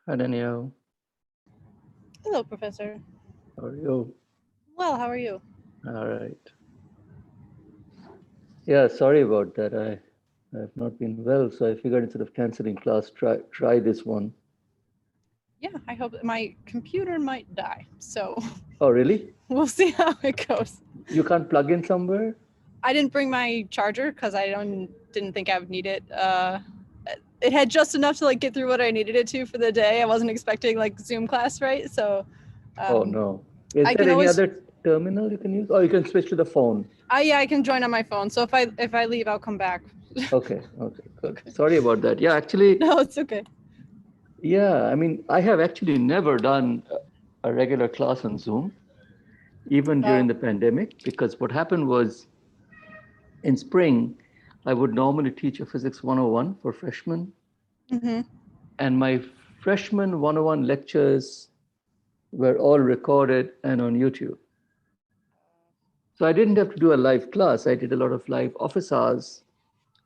Hi, Danielle. Hello, Professor. How are you? Well, how are you? All right. Yeah, sorry about that. I have not been well, so I figured instead of canceling class, try this one. Yeah, I hope my computer might die, so Oh, really? we'll see how it goes. You can't plug in somewhere? I didn't bring my charger because I didn't think I would need it. It had just enough to like get through what I needed it to for the day. I wasn't expecting like Zoom class, right? So. Oh no. Is I there can any always. other terminal you can use? Or you can switch to the phone. Yeah, I can join on my phone. So if I leave, I'll come back. Okay, good. Okay. Sorry about that. Yeah, actually. No, it's okay. Yeah, I mean, I have actually never done a regular class on Zoom, even during the pandemic, because what happened was in spring, I would normally teach a physics 101 for freshmen. Mm-hmm. And my freshman 101 lectures were all recorded and on YouTube. So I didn't have to do a live class. I did a lot of live office hours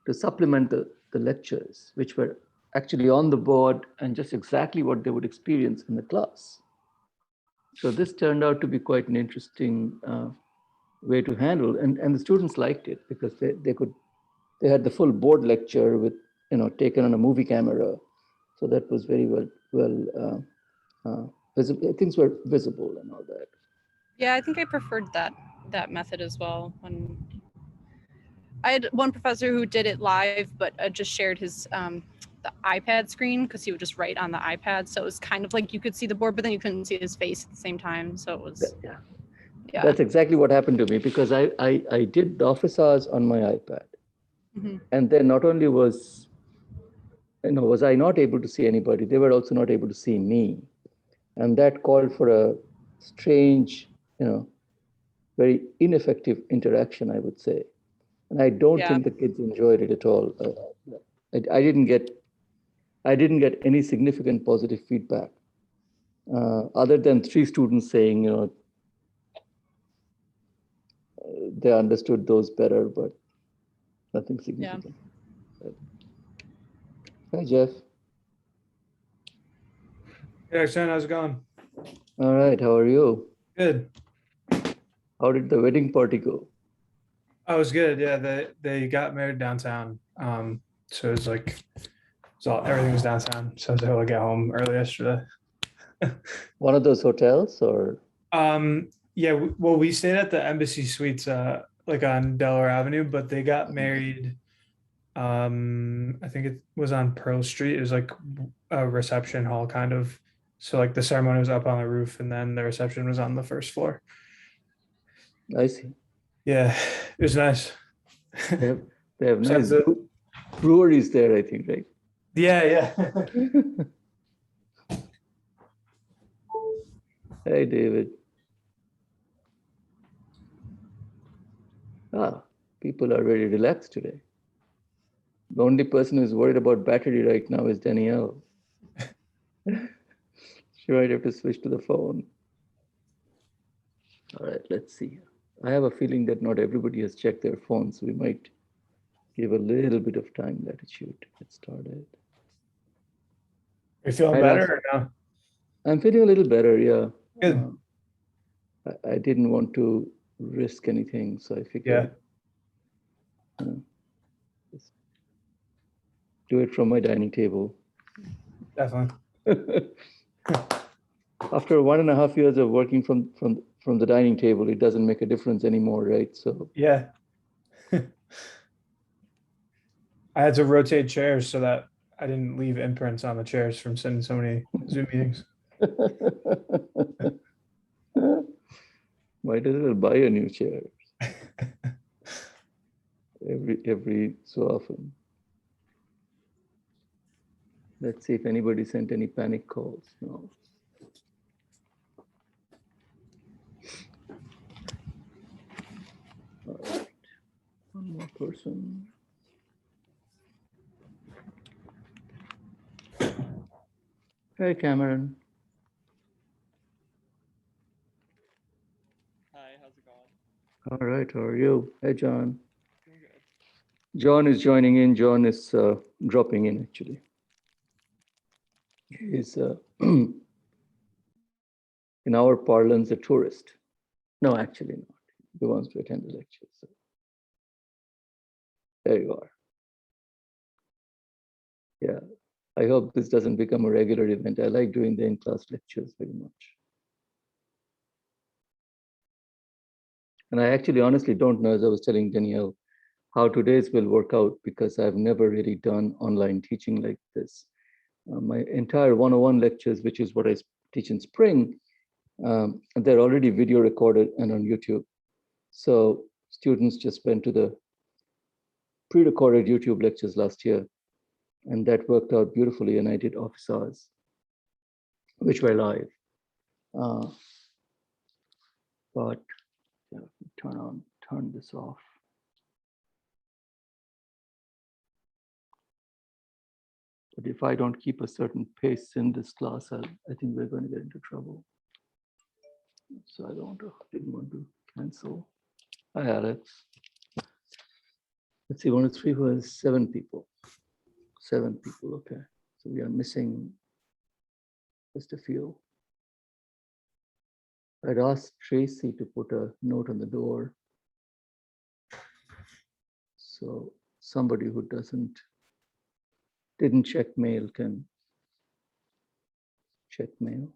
to supplement the lectures, which were actually on the board and just exactly what they would experience in the class. So this turned out to be quite an interesting way to handle, and the students liked it because they had the full board lecture with, taken on a movie camera. So that was very well visible. Things were visible and all that. Yeah, I think I preferred that method as well. When I had one professor who did it live, but just shared his the iPad screen because he would just write on the iPad. So it was kind of like you could see the board, but then you couldn't see his face at the same time. So it was. Yeah. That's exactly what happened to me because I did the office hours on my iPad. Mm-hmm. And then not only was I not able to see anybody, they were also not able to see me. And that called for a strange, very ineffective interaction, I would say. And I don't think the kids enjoyed it at all. I didn't get any significant positive feedback, other than 3 students saying, they understood those better, but nothing significant. Yeah. Hi, Jeff. Hey, Sean, how's it going? All right, how are you? Good. How did the wedding party go? Oh, it was good. Yeah, they got married downtown. So it was like, everything was downtown. So I was able to get home early yesterday. One of those hotels, or? Yeah. Well, we stayed at the Embassy Suites, like on Delaware Avenue, but they got married. I think it was on Pearl Street. It was like a reception hall kind of. So like the ceremony was up on the roof, and then the reception was on the first floor. I see. Yeah, it was nice. They have nice breweries there, I think, right? Yeah. Hey, David. People are very relaxed today. The only person who's worried about battery right now is Danielle. She might have to switch to the phone. All right, let's see. I have a feeling that not everybody has checked their phones. So we might give a little bit of time latitude to get started. Are you feeling better or no? I'm feeling a little better, yeah. Good. I didn't want to risk anything, so I figured just do it from my dining table. Definitely. After 1.5 years of working from the dining table, it doesn't make a difference anymore, right? So yeah. I had to rotate chairs so that I didn't leave imprints on the chairs from sitting so many Zoom meetings. Might as well buy a new chair every so often. Let's see if anybody sent any panic calls. No. All right. One more person. Hey, Cameron. Hi, how's it going? All right, how are you? Hey, John. Doing good. John is joining in. John is dropping in, actually. is, in our parlance, a tourist. No, actually not. He wants to attend the lecture. So there you are. Yeah, I hope this doesn't become a regular event. I like doing the in-class lectures very much. And I actually honestly don't know, as I was telling Danielle, how today's will work out because I've never really done online teaching like this. My entire 101 lectures, which is what I teach in spring, they're already video recorded and on YouTube. So students just went to the pre-recorded YouTube lectures last year, and that worked out beautifully. And I did office hours, which were live. But yeah, turn this off. But if I don't keep a certain pace in this class, I think we're going to get into trouble. So I didn't want to cancel. Hi, Alex. Let's see, 1, 2, 3 was 7 people. 7 people, okay. So we are missing just a few. I'd asked Tracy to put a note on the door. So somebody who didn't check mail can check mail.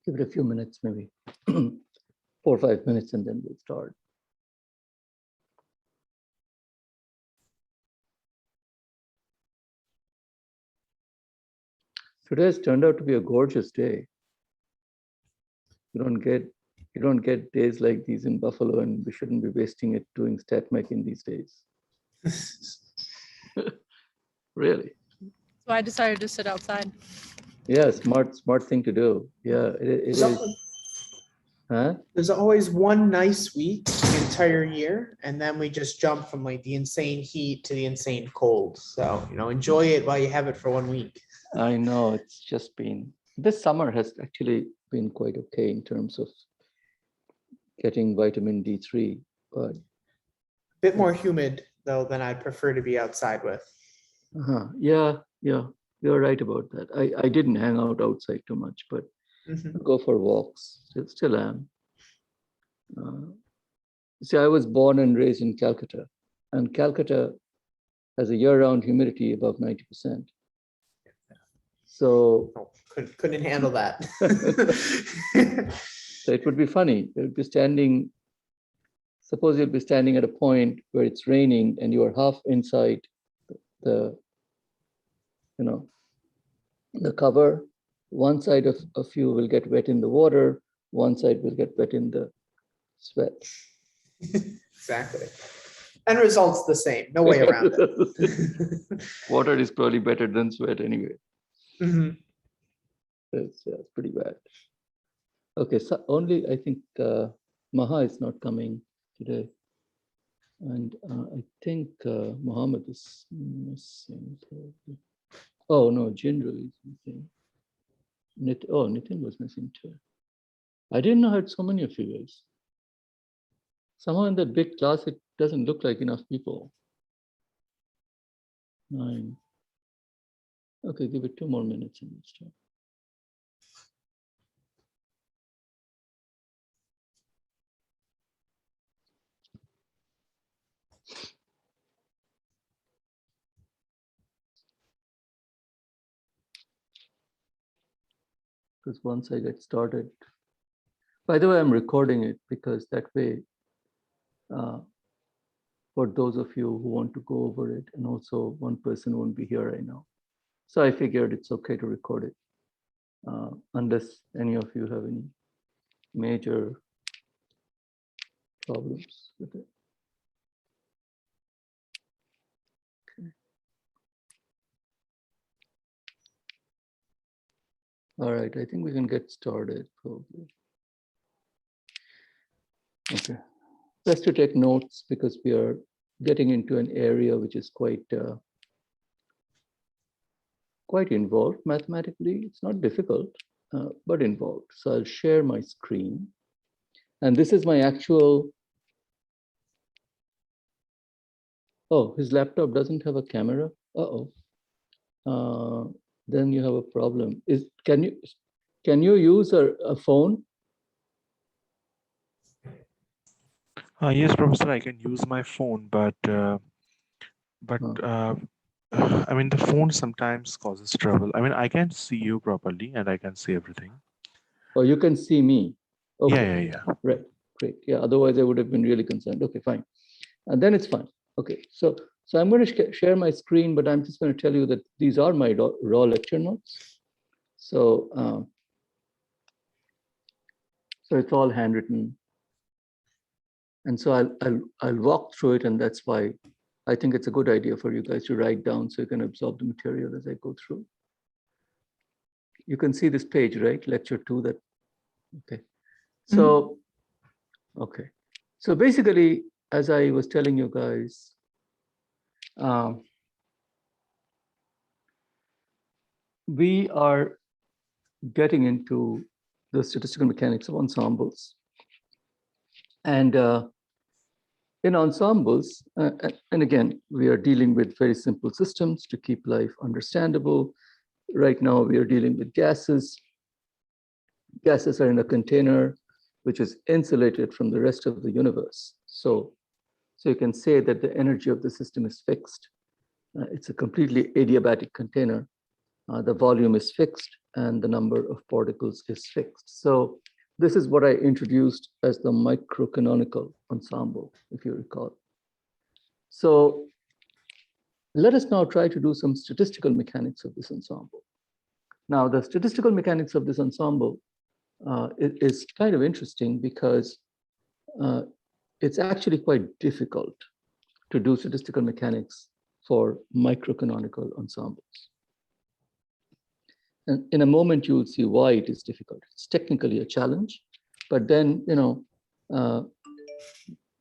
Give it a few minutes, maybe 4 or 5 minutes, and then we'll start. Today has turned out to be a gorgeous day. You don't get days like these in Buffalo, and we shouldn't be wasting it doing StatMech in these days. Really? So I decided to sit outside. Yeah, smart thing to do. Yeah, it is. Huh? There's always one nice week the entire year, and then we just jump from like the insane heat to the insane cold. So, enjoy it while you have it for 1 week. I know, it's just been, this summer has actually been quite okay in terms of getting vitamin D3, but Bit more humid though than I'd prefer to be outside with. yeah, you're right about that. I didn't hang out outside too much, but go for walks. Still am. See, I was born and raised in Calcutta, and Calcutta has a year-round humidity above 90%. So couldn't handle that. So it would be funny. It would be suppose you'll be standing at a point where it's raining and you are half inside the cover. One side of you will get wet in the water, one side will get wet in the sweat. Exactly. End result's the same. No way around it. Water is probably better than sweat anyway. Mm-hmm. It's pretty bad. Okay, so only I think Maha is not coming today. And I think Mohammed is missing. Oh no, Jindru is missing. Nitin was missing too. I didn't know I had so many of you guys. Somehow in that big class, it doesn't look like enough people. 9. Okay, give it 2 more minutes and we'll start. Because once I get started, by the way, I'm recording it because that way, for those of you who want to go over it, and also one person won't be here right now. So I figured it's okay to record it, unless any of you have any major problems with it. Okay. All right, I think we can get started probably. Okay, best to take notes because we are getting into an area which is quite involved mathematically. It's not difficult, but involved. So I'll share my screen. And this is my actual, oh, his laptop doesn't have a camera. Uh-oh. Then you have a problem. Can you use a phone? Yes, Professor, I can use my phone, but I mean, the phone sometimes causes trouble. I mean, I can see you properly and I can see everything. Oh, you can see me. Okay. Yeah. Right, great. Yeah, otherwise I would have been really concerned. Okay, fine. And then it's fine. Okay, so I'm going to share my screen, but I'm just going to tell you that these are my raw lecture notes. So, so it's all handwritten. And so I'll walk through it, and that's why I think it's a good idea for you guys to write down so you can absorb the material as I go through. You can see this page, right? Lecture 2. That okay. So okay. So basically, as I was telling you guys, we are getting into the statistical mechanics of ensembles. And in ensembles, and again, we are dealing with very simple systems to keep life understandable. Right now, we are dealing with gases. Gases are in a container which is insulated from the rest of the universe. So you can say that the energy of the system is fixed. It's a completely adiabatic container. The volume is fixed and the number of particles is fixed. So this is what I introduced as the microcanonical ensemble, if you recall. So let us now try to do some statistical mechanics of this ensemble. Now, the statistical mechanics of this ensemble is kind of interesting because it's actually quite difficult to do statistical mechanics for microcanonical ensembles. And in a moment, you will see why it is difficult. It's technically a challenge, but then, then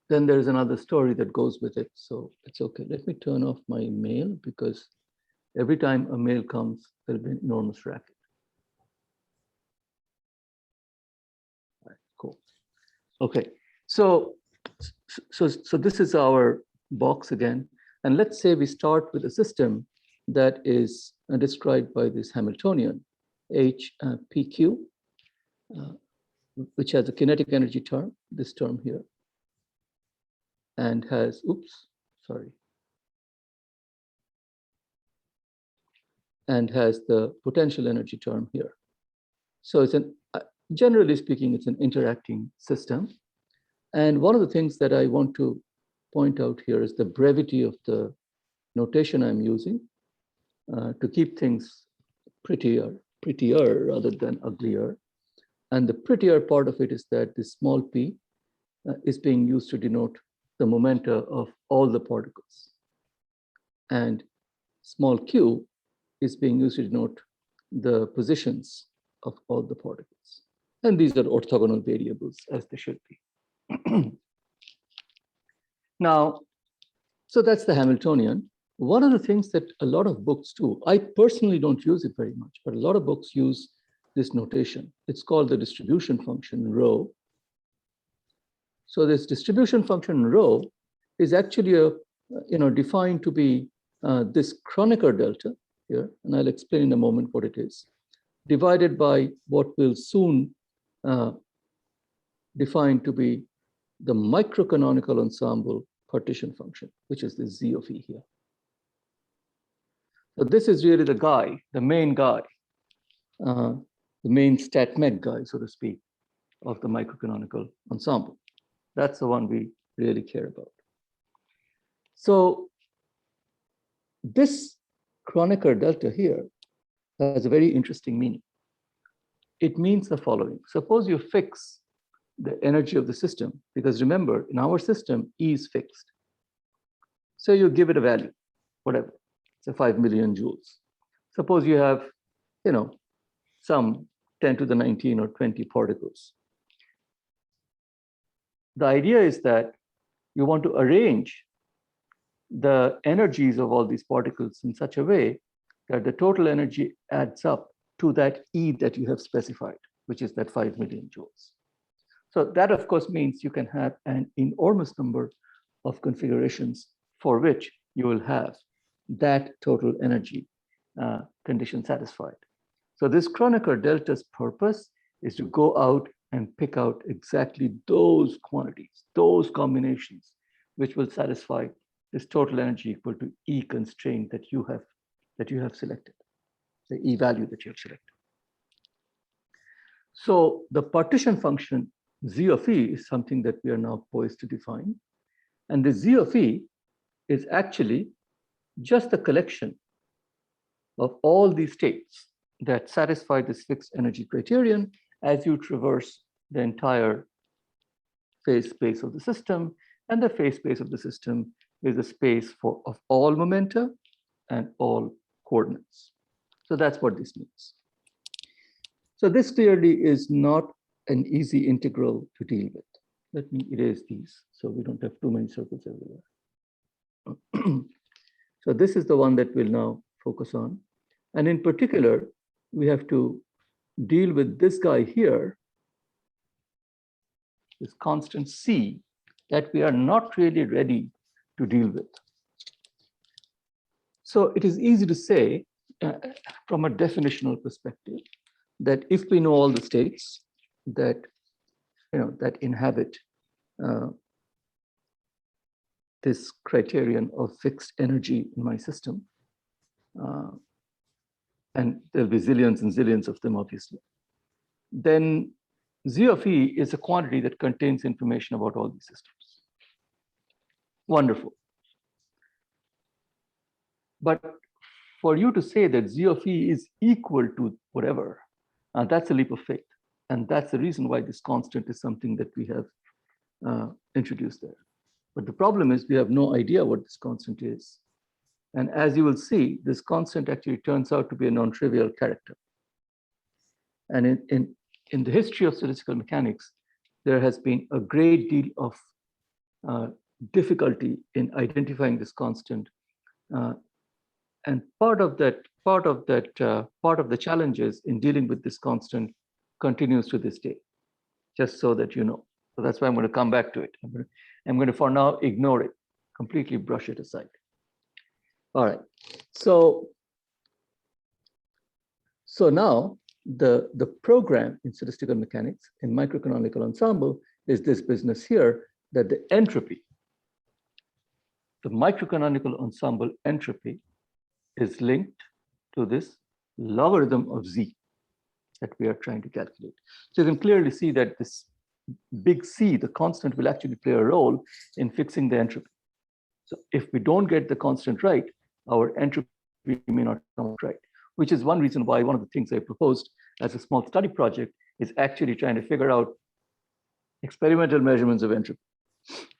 there's another story that goes with it. So it's okay. Let me turn off my mail because every time a mail comes, there'll be an enormous racket. All right, cool. Okay, so this is our box again. And let's say we start with a system that is described by this Hamiltonian, HPQ, which has a kinetic energy term, this term here, and has, and has the potential energy term here. So it's generally speaking, it's an interacting system. And one of the things that I want to point out here is the brevity of the notation I'm using to keep things prettier rather than uglier. And the prettier part of it is that this small p is being used to denote the momenta of all the particles. And small q is being used to denote the positions of all the particles. And these are orthogonal variables, as they should be. Now, so that's the Hamiltonian. One of the things that a lot of books do, I personally don't use it very much, but a lot of books use this notation. It's called the distribution function Rho. So this distribution function Rho is actually defined to be this Kronecker delta here, and I'll explain in a moment what it is, divided by what we'll soon define to be the microcanonical ensemble partition function, which is the Z of E here. So this is really the guy, the main guy, the main stat mech guy, so to speak, of the microcanonical ensemble. That's the one we really care about. So this Kronecker delta here has a very interesting meaning. It means the following. Suppose you fix the energy of the system, because remember, in our system, E is fixed. So you give it a value, whatever, it's a 5 million joules. Suppose you have, some 10 to the 19 or 20 particles. The idea is that you want to arrange the energies of all these particles in such a way that the total energy adds up to that E that you have specified, which is that 5 million joules. So that, of course, means you can have an enormous number of configurations for which you will have that total energy condition satisfied. So this Kronecker delta's purpose is to go out and pick out exactly those quantities, those combinations, which will satisfy this total energy equal to E constraint that you have selected, the E value that you have selected. So the partition function Z of E is something that we are now poised to define. And the Z of E is actually just a collection of all these states that satisfy this fixed energy criterion as you traverse the entire phase space of the system. And the phase space of the system is a space of all momenta and all coordinates. So that's what this means. So this clearly is not an easy integral to deal with. Let me erase these so we don't have too many circles everywhere. So this is the one that we'll now focus on. And in particular, we have to deal with this guy here, this constant C, that we are not really ready to deal with. So it is easy to say from a definitional perspective that if we know all the states that that inhabit this criterion of fixed energy in my system, and there'll be zillions and zillions of them, obviously, then Z of E is a quantity that contains information about all these systems. Wonderful. But for you to say that Z of E is equal to whatever, that's a leap of faith. And that's the reason why this constant is something that we have introduced there. But the problem is we have no idea what this constant is. And as you will see, this constant actually turns out to be a non-trivial character. And in the history of statistical mechanics, there has been a great deal of difficulty in identifying this constant. And part of the challenges in dealing with this constant continues to this day, just so that you know. So that's why I'm going to come back to it. I'm going to for now ignore it, completely brush it aside. All right. So now the program in statistical mechanics in microcanonical ensemble is this business here, that the entropy, the microcanonical ensemble entropy, is linked to this logarithm of Z that we are trying to calculate. So you can clearly see that this big C, the constant, will actually play a role in fixing the entropy. So if we don't get the constant right, our entropy may not come out right, which is one reason why one of the things I proposed as a small study project is actually trying to figure out experimental measurements of entropy,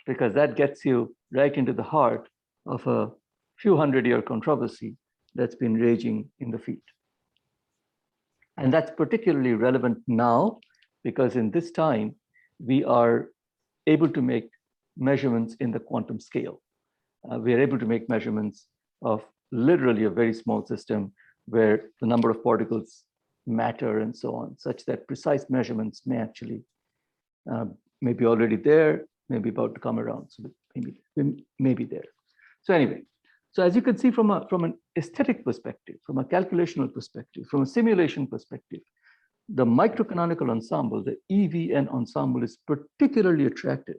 because that gets you right into the heart of a few hundred-year controversy that's been raging in the field. And that's particularly relevant now, because in this time, we are able to make measurements in the quantum scale. We are able to make measurements of literally a very small system where the number of particles matter and so on, such that precise measurements may actually may be already there, may be about to come around, so maybe there. So anyway, so as you can see from an aesthetic perspective, from a calculational perspective, from a simulation perspective, the microcanonical ensemble, the EVN ensemble, is particularly attractive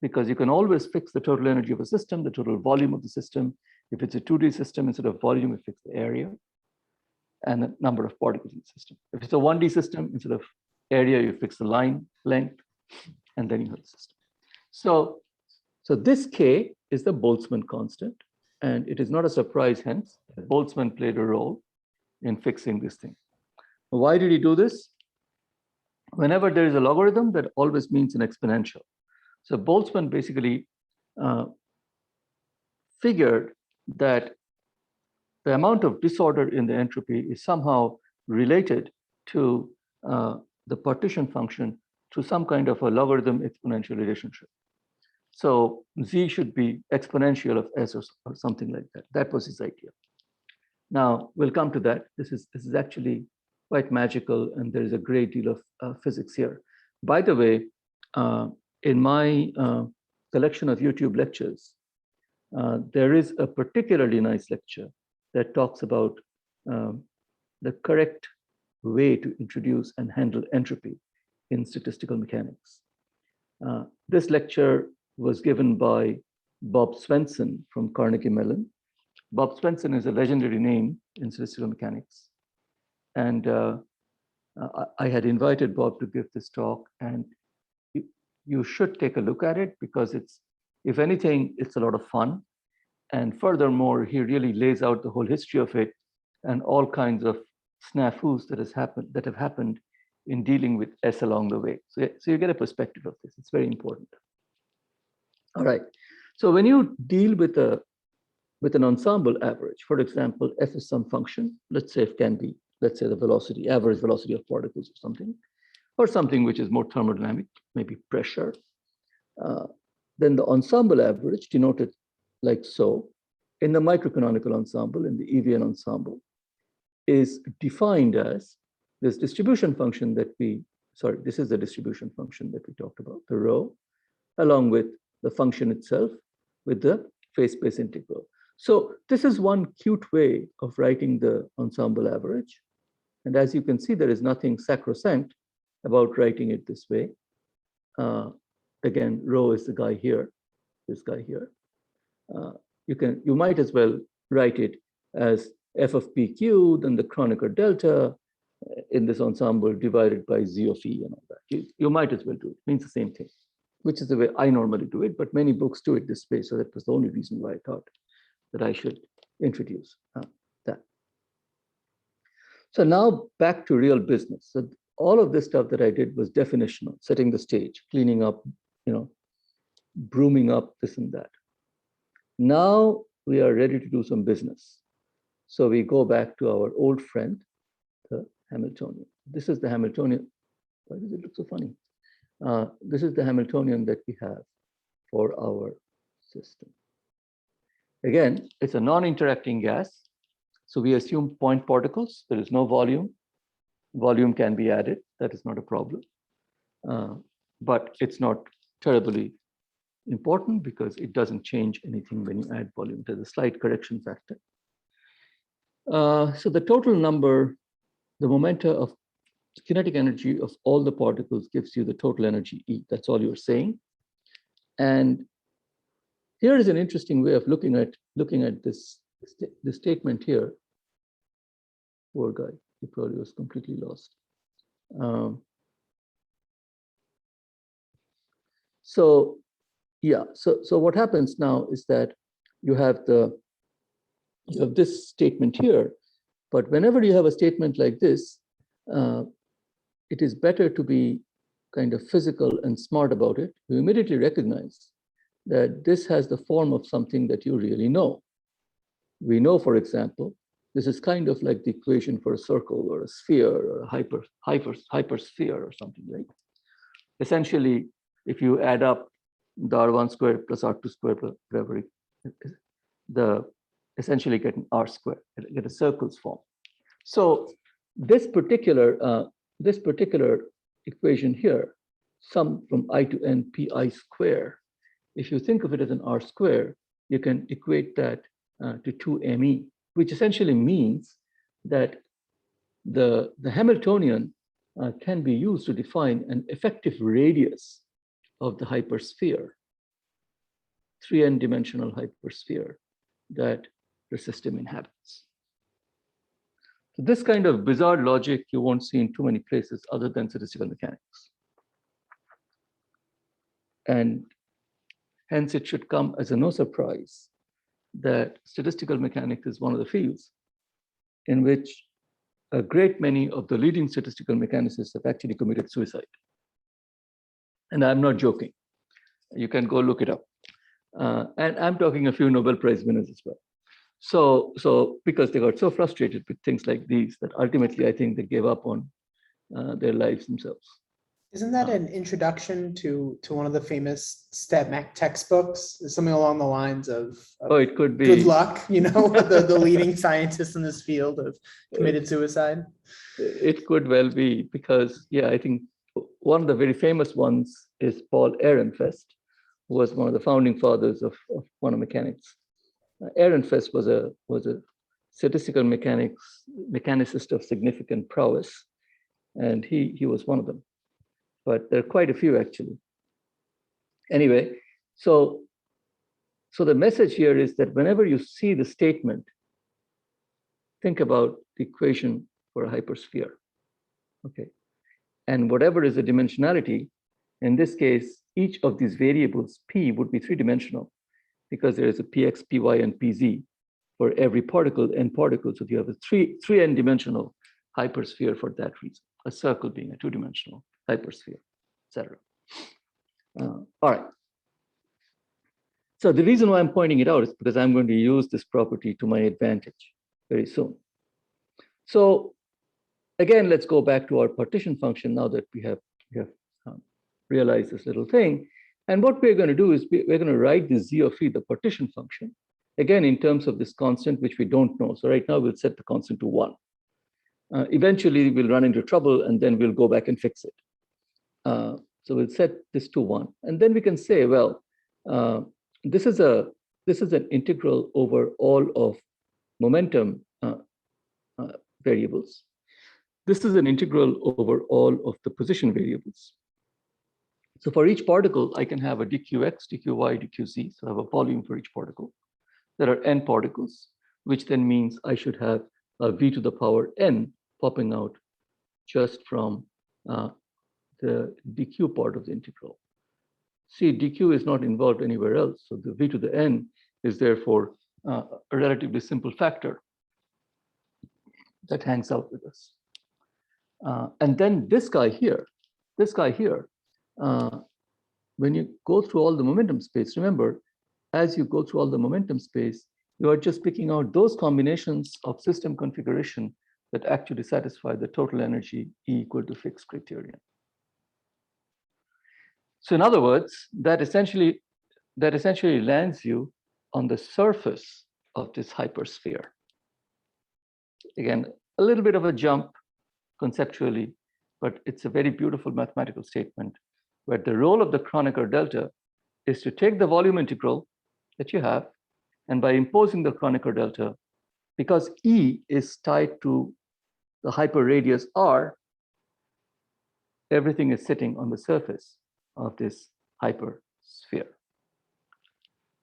because you can always fix the total energy of a system, the total volume of the system. If it's a 2D system, instead of volume, you fix the area and the number of particles in the system. If it's a 1D system, instead of area, you fix the line length, and then you have the system. So this K is the Boltzmann constant, and it is not a surprise, hence, that Boltzmann played a role in fixing this thing. Why did he do this? Whenever there is a logarithm, that always means an exponential. So Boltzmann basically figured that the amount of disorder in the entropy is somehow related to the partition function through some kind of a logarithm exponential relationship. So z should be exponential of s or something like that. That was his idea. Now we'll come to that. This is actually quite magical, and there is a great deal of physics here. By the way, in my collection of YouTube lectures, there is a particularly nice lecture that talks about the correct way to introduce and handle entropy in statistical mechanics. This lecture was given by Bob Swenson from Carnegie Mellon. Bob Swenson is a legendary name in statistical mechanics. And I had invited Bob to give this talk, and you should take a look at it because it's, if anything, it's a lot of fun. And furthermore, he really lays out the whole history of it and all kinds of snafus that have happened in dealing with S along the way. So you get a perspective of this. It's very important. All right. So when you deal with an ensemble average, for example, f is some function. Let's say it can be, let's say the velocity, average velocity of particles or something which is more thermodynamic, maybe pressure. Then the ensemble average, denoted like so, in the microcanonical ensemble, in the EVN ensemble, is defined as this distribution function that this is the distribution function that we talked about, the rho, along with the function itself with the phase space integral. So this is one cute way of writing the ensemble average. And as you can see, there is nothing sacrosanct about writing it this way. Again, rho is the guy here, this guy here. You might as well write it as f of pq, then the Kronecker delta in this ensemble divided by z of e and all that. You might as well do it. It means the same thing, which is the way I normally do it, but many books do it this way. So that was the only reason why I thought that I should introduce that. So now back to real business. So all of this stuff that I did was definitional, setting the stage, cleaning up, brooming up this and that. Now we are ready to do some business. So we go back to our old friend, the Hamiltonian. This is the Hamiltonian. Why does it look so funny? This is the Hamiltonian that we have for our system. Again, it's a non-interacting gas. So we assume point particles. There is no volume. Volume can be added. That is not a problem. But it's not terribly important because it doesn't change anything when you add volume. There's a slight correction factor. So the total number, the momenta of kinetic energy of all the particles gives you the total energy E. That's all you're saying. And here is an interesting way of looking at this statement here. Poor guy, he probably was completely lost. So what happens now is that you have this statement here, but whenever you have a statement like this, it is better to be kind of physical and smart about it. You immediately recognize that this has the form of something that you really know. We know, for example, this is kind of like the equation for a circle or a sphere or a hypersphere or something, right? Essentially, if you add up the R1 squared plus R2 squared plus whatever, essentially get an R squared, get a circle's form. So this particular equation here, sum from I to n pi square, if you think of it as an R square, you can equate that to 2me, which essentially means that the Hamiltonian can be used to define an effective radius of the hypersphere, 3n dimensional hypersphere that the system inhabits. So this kind of bizarre logic you won't see in too many places other than statistical mechanics. And hence it should come as a no surprise that statistical mechanics is one of the fields in which a great many of the leading statistical mechanicists have actually committed suicide. And I'm not joking. You can go look it up. And I'm talking a few Nobel Prize winners as well. So because they got so frustrated with things like these that ultimately I think they gave up on their lives themselves. Isn't that an introduction to one of the famous StatMech textbooks? Something along the lines of Oh, it could be. good luck, the leading scientists in this field have committed suicide. It could well be, because, yeah, I think one of the very famous ones is Paul Ehrenfest, who was one of the founding fathers of quantum mechanics. Ehrenfest was a statistical mechanicist of significant prowess, and he was one of them. But there are quite a few, actually. Anyway, so the message here is that whenever you see the statement, think about the equation for a hypersphere, okay? And whatever is the dimensionality, in this case, each of these variables, P, would be three-dimensional, because there is a Px, Py, and Pz for every particle, n particles. So you have a three n-dimensional hypersphere for that reason, a circle being a two-dimensional hypersphere, etc. All right. So the reason why I'm pointing it out is because I'm going to use this property to my advantage very soon. So again, let's go back to our partition function now that we have realized this little thing. And what we're going to do is we're going to write the z of e, the partition function, again in terms of this constant, which we don't know. So right now we'll set the constant to 1. Eventually we'll run into trouble, and then we'll go back and fix it. So we'll set this to 1, and then we can say, well, this is an integral over all of momentum variables. This is an integral over all of the position variables. So for each particle, I can have a dqx, dqy, dqz. So I have a volume for each particle. There are n particles, which then means I should have a v to the power n popping out just from the dq part of the integral. See, dq is not involved anywhere else. So the v to the n is therefore a relatively simple factor that hangs out with us. And then this guy here, when you go through all the momentum space, remember, as you go through all the momentum space, you are just picking out those combinations of system configuration that actually satisfy the total energy E equal to fixed criterion. So in other words, that essentially lands you on the surface of this hypersphere. Again, a little bit of a jump conceptually, but it's a very beautiful mathematical statement where the role of the Kronecker delta is to take the volume integral that you have, and by imposing the Kronecker delta, because E is tied to the hyperradius R, everything is sitting on the surface of this hypersphere.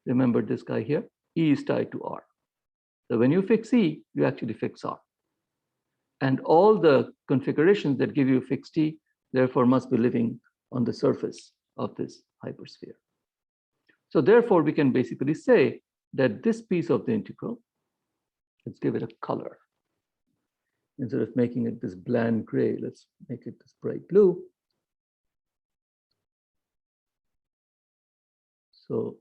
Remember this guy here, E is tied to R. So when you fix E, you actually fix R. And all the configurations that give you fixed E, therefore, must be living on the surface of this hypersphere. So therefore, we can basically say that this piece of the integral, let's give it a color. Instead of making it this bland gray, let's make it this bright blue. So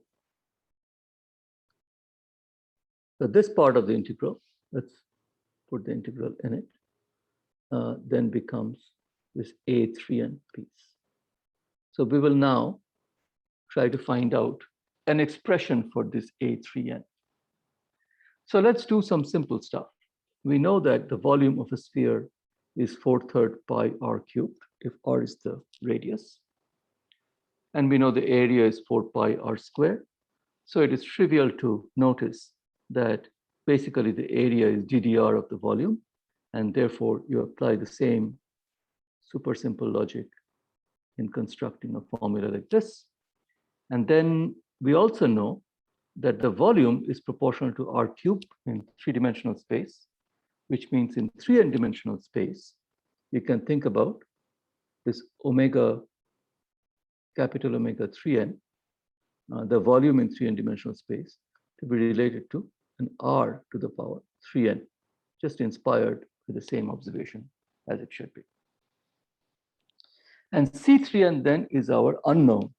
this part of the integral, let's put the integral in it, then becomes this A3n piece. So we will now try to find out an expression for this A3n. So let's do some simple stuff. We know that the volume of a sphere is 4/3 pi r cubed, if r is the radius. And we know the area is 4 pi r squared. So it is trivial to notice that basically the area is ddr of the volume, and therefore you apply the same super simple logic in constructing a formula like this. And then we also know that the volume is proportional to r cubed in three-dimensional space, which means in 3n dimensional space, you can think about this omega, capital omega 3n, the volume in 3n dimensional space, to be related to an r to the power 3n, just inspired with the same observation as it should be. And C3n then is our unknown.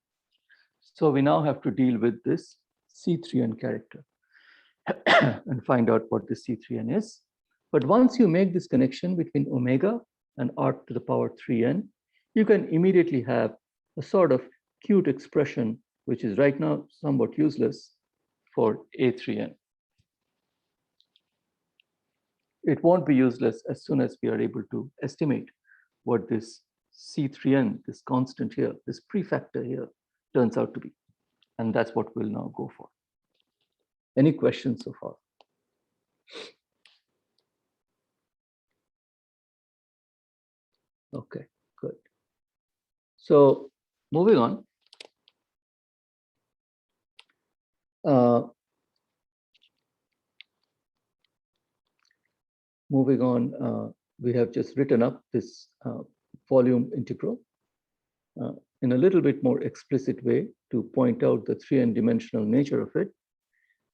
So we now have to deal with this C3n character and find out what the C3n is. But once you make this connection between omega and arc to the power 3n, you can immediately have a sort of cute expression, which is right now somewhat useless for A3n. It won't be useless as soon as we are able to estimate what this C3n, this constant here, this prefactor here, turns out to be. And that's what we'll now go for. Any questions so far? Okay, good. So moving on. We have just written up this volume integral in a little bit more explicit way to point out the 3n dimensional nature of it.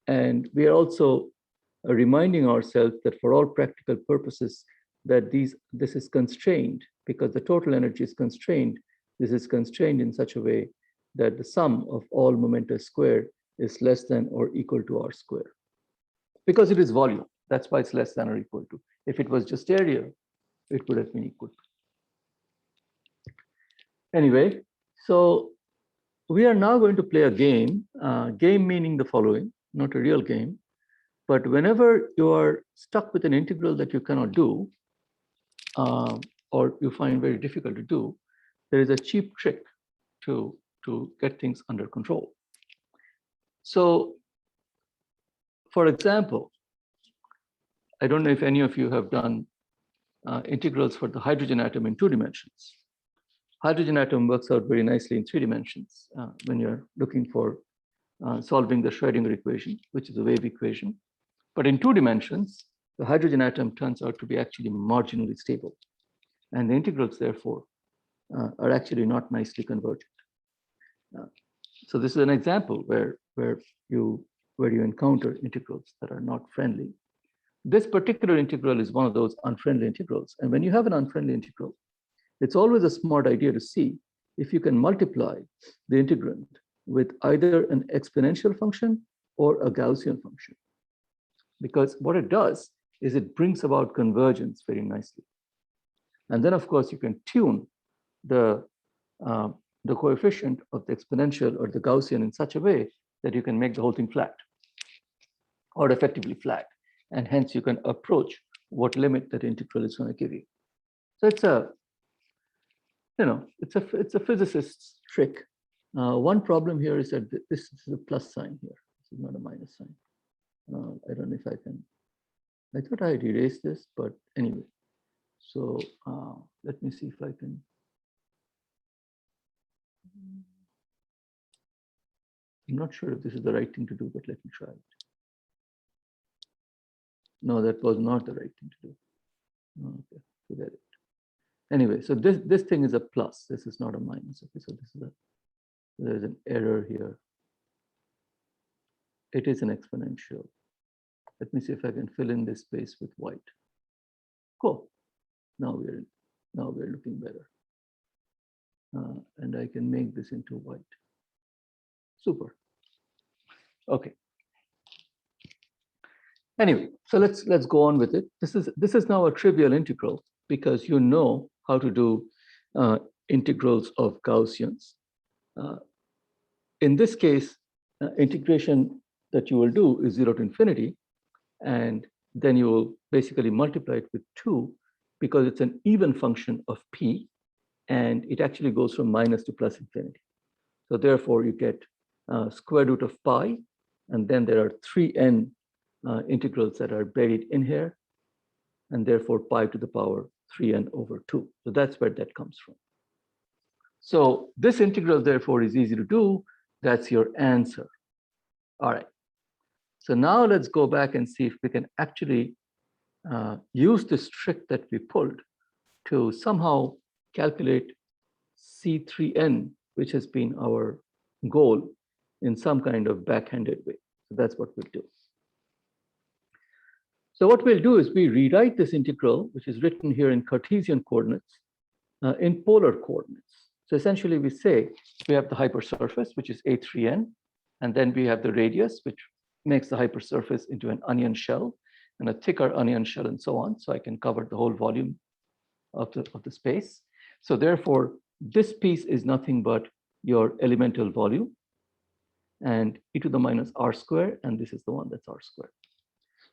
And we are also reminding ourselves that for all practical purposes, that this is constrained because the total energy is constrained. This is constrained in such a way that the sum of all momenta squared is less than or equal to r squared. Because it is volume, that's why it's less than or equal to. If it was just area, it would have been equal to. Anyway, so we are now going to play a game, game meaning the following, not a real game, but whenever you are stuck with an integral that you cannot do, or you find very difficult to do, there is a cheap trick to get things under control. So, for example, I don't know if any of you have done integrals for the hydrogen atom in 2 dimensions. Hydrogen atom works out very nicely in 3 dimensions when you're looking for solving the Schrödinger equation, which is a wave equation. But in 2 dimensions, the hydrogen atom turns out to be actually marginally stable. And the integrals, therefore, are actually not nicely convergent. So this is an example where you encounter integrals that are not friendly. This particular integral is one of those unfriendly integrals. And when you have an unfriendly integral, it's always a smart idea to see if you can multiply the integrand with either an exponential function or a Gaussian function. Because what it does is it brings about convergence very nicely. And then, of course, you can tune the coefficient of the exponential or the Gaussian in such a way that you can make the whole thing flat or effectively flat. And hence you can approach what limit that integral is going to give you. So it's a, it's a physicist's trick. One problem here is that this is a plus sign here. This is not a minus sign. I don't know if I can. I thought I had erased this, but anyway. So let me see if I can. I'm not sure if this is the right thing to do, but let me try it. No, that was not the right thing to do. Okay, forget it. Anyway, so this thing is a plus. This is not a minus. Okay, so this is there's an error here. It is an exponential. Let me see if I can fill in this space with white. Cool. Now we're looking better. And I can make this into white. Super. Okay. Anyway, so let's go on with it. This is now a trivial integral because you know how to do integrals of Gaussians. In this case, integration that you will do is 0 to infinity, and then you will basically multiply it with 2 because it's an even function of p, and it actually goes from minus to plus infinity. So therefore, you get square root of pi, and then there are 3n integrals that are buried in here, and therefore pi to the power 3n over 2. So that's where that comes from. So this integral, therefore, is easy to do. That's your answer. All right. So now let's go back and see if we can actually use this trick that we pulled to somehow calculate C3n, which has been our goal, in some kind of backhanded way. So that's what we'll do. So what we'll do is we rewrite this integral, which is written here in Cartesian coordinates, in polar coordinates. So essentially we say we have the hypersurface, which is A3n, and then we have the radius, which makes the hypersurface into an onion shell and a thicker onion shell and so on. So I can cover the whole volume of the space. So therefore, this piece is nothing but your elemental volume, and e to the minus r square, and this is the one that's r square.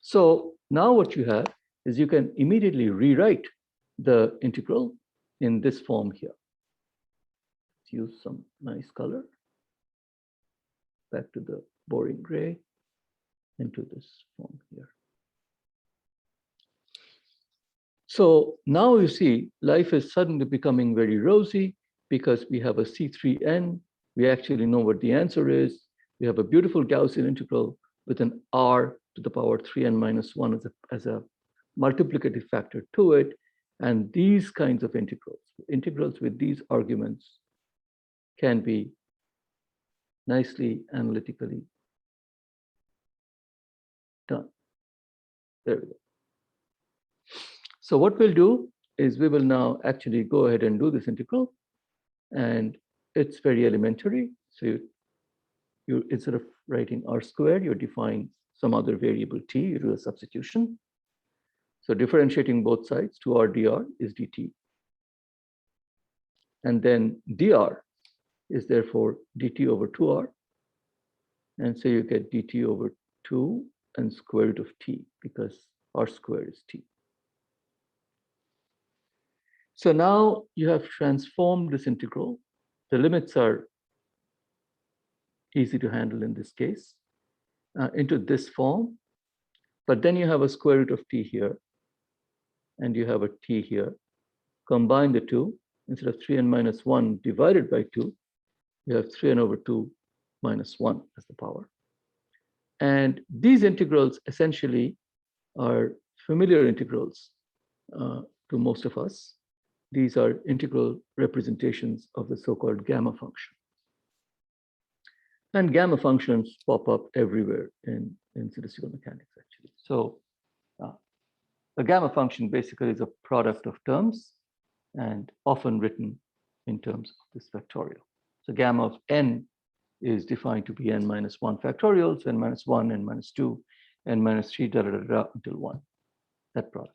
So now what you have is you can immediately rewrite the integral in this form here. Let's use some nice color. Back to the boring gray, into this form here. So now you see life is suddenly becoming very rosy because we have a C3n. We actually know what the answer is. We have a beautiful Gaussian integral with an r to the power 3n minus 1 as a multiplicative factor to it. And these kinds of integrals with these arguments can be nicely analytically done. There we go. So what we'll do is we will now actually go ahead and do this integral. And it's very elementary. So you instead of writing r squared, you define some other variable t, you do a substitution. So differentiating both sides, 2r dr is dt. And then dr is therefore dt over 2r. And so you get dt over 2 and square root of t, because r squared is t. So now you have transformed this integral. The limits are easy to handle in this case, into this form. But then you have a square root of t here, and you have a t here. Combine the two. Instead of 3n minus 1 divided by 2, you have 3n over 2 minus 1 as the power. And these integrals essentially are familiar integrals to most of us. These are integral representations of the so-called gamma function. And gamma functions pop up everywhere in statistical mechanics, actually. So the gamma function basically is a product of terms and often written in terms of this factorial. So gamma of n is defined to be n minus 1 factorial, so n minus 1, n minus 2, n minus 3, da, da, da, da, until 1, that product.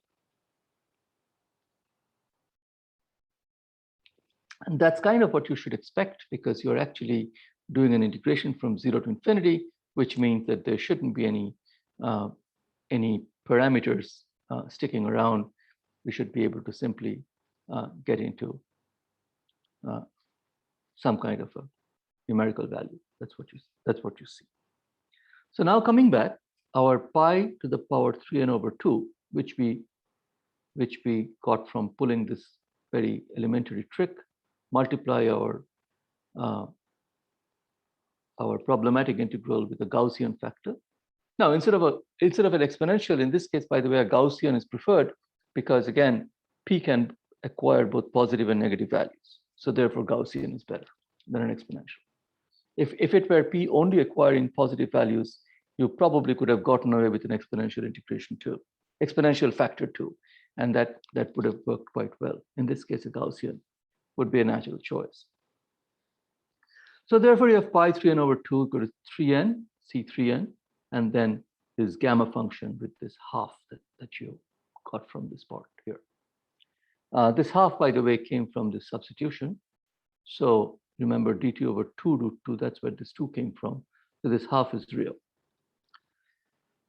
And that's kind of what you should expect, because you're actually doing an integration from 0 to infinity, which means that there shouldn't be any parameters sticking around. We should be able to simply get into some kind of a numerical value. That's what you see. So now coming back, our pi to the power 3n over 2, which we got from pulling this very elementary trick, multiply our problematic integral with a Gaussian factor. Now, instead of an exponential, in this case, by the way, a Gaussian is preferred because, again, p can acquire both positive and negative values. So therefore, Gaussian is better than an exponential. If it were p only acquiring positive values, you probably could have gotten away with an exponential integration too, exponential factor too, and that would have worked quite well. In this case, a Gaussian would be a natural choice. So therefore, you have pi 3n over 2 equal to 3n, C3n, and then this gamma function with this half that you got from this part here. This half, by the way, came from this substitution. So remember dt over 2 root 2, that's where this 2 came from. So this half is real.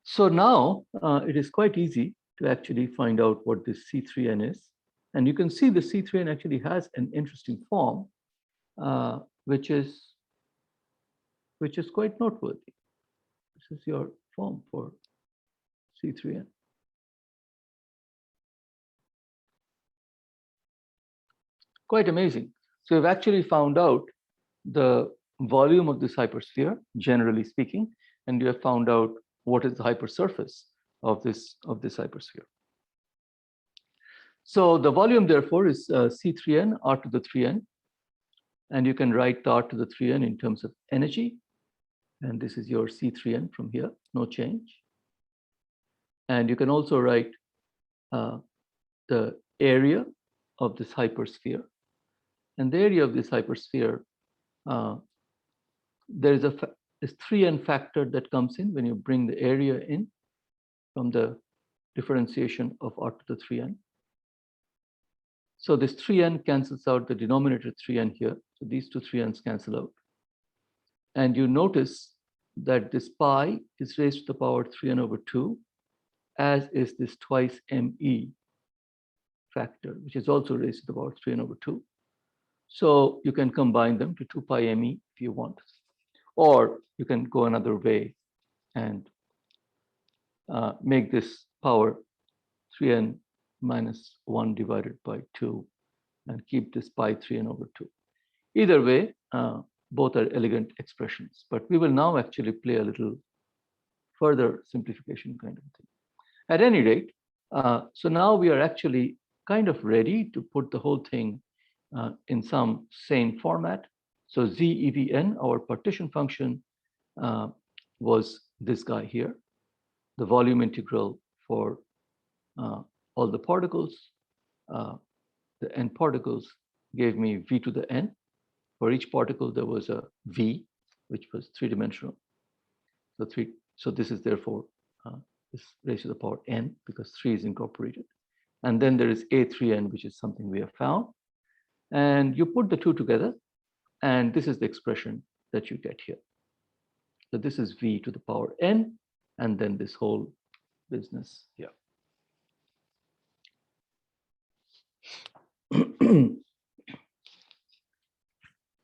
So now it is quite easy to actually find out what this C3n is. And you can see the C3n actually has an interesting form, which is quite noteworthy. This is your form for C3n. Quite amazing. So we've actually found out the volume of this hypersphere, generally speaking, and you have found out what is the hypersurface of this hypersphere. So the volume, therefore, is C3n, r to the 3n, and you can write the r to the 3n in terms of energy, and this is your C3n from here, no change. And you can also write the area of this hypersphere. And the area of this hypersphere, there is this 3n factor that comes in when you bring the area in from the differentiation of r to the 3n. So this 3n cancels out the denominator 3n here. So these two 3n's cancel out. And you notice that this pi is raised to the power 3n over 2, as is this twice me factor, which is also raised to the power 3n over 2. So you can combine them to 2 pi me if you want. Or you can go another way and make this power 3n minus 1 divided by 2 and keep this pi 3n over 2. Either way, both are elegant expressions, but we will now actually play a little further simplification kind of thing. At any rate, so now we are actually kind of ready to put the whole thing in some sane format. So ZEVN, our partition function, was this guy here, the volume integral for all the particles. The n particles gave me v to the n. For each particle, there was a v, which was three-dimensional. So this is therefore this raised to the power n, because 3 is incorporated. And then there is a3n, which is something we have found. And you put the two together, and this is the expression that you get here. So this is v to the power n, and then this whole business here.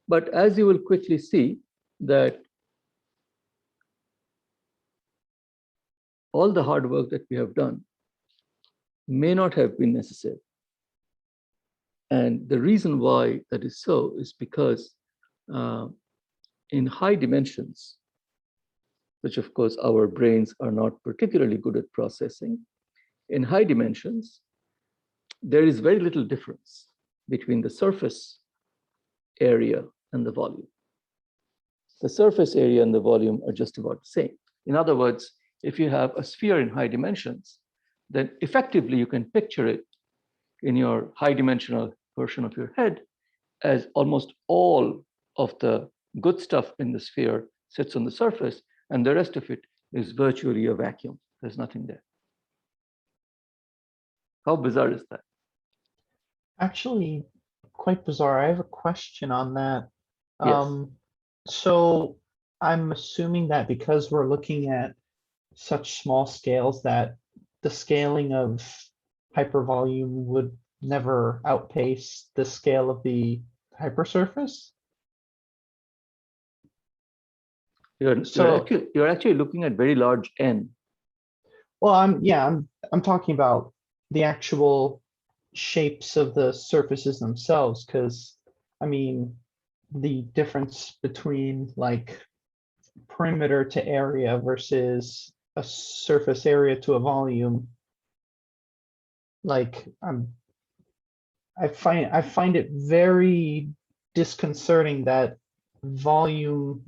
But as you will quickly see, that all the hard work that we have done may not have been necessary. And the reason why that is so is because in high dimensions, which of course our brains are not particularly good at processing, in high dimensions, there is very little difference between the surface area and the volume. The surface area and the volume are just about the same. In other words, if you have a sphere in high dimensions, then effectively you can picture it in your high dimensional version of your head as almost all of the good stuff in the sphere sits on the surface, and the rest of it is virtually a vacuum. There's nothing there. How bizarre is that? Actually, quite bizarre. I have a question on that. Yes. So I'm assuming that because we're looking at such small scales that the scaling of hypervolume would never outpace the scale of the hypersurface. You're actually looking at very large n. Well, I'm talking about the actual shapes of the surfaces themselves, because I mean the difference between like perimeter to area versus a surface area to a volume, like I find it very disconcerting that volume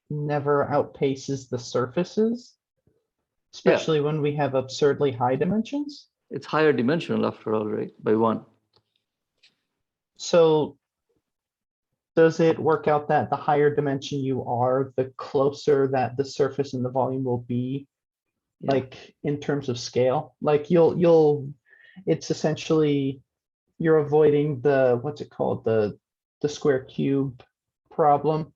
never outpaces the surfaces, especially when we have absurdly high dimensions. It's higher dimensional after all, right? By 1. So does it work out that the higher dimension you are, the closer that the surface and the volume will be, like in terms of scale? Like it's essentially, you're avoiding the, what's it called? The square cube problem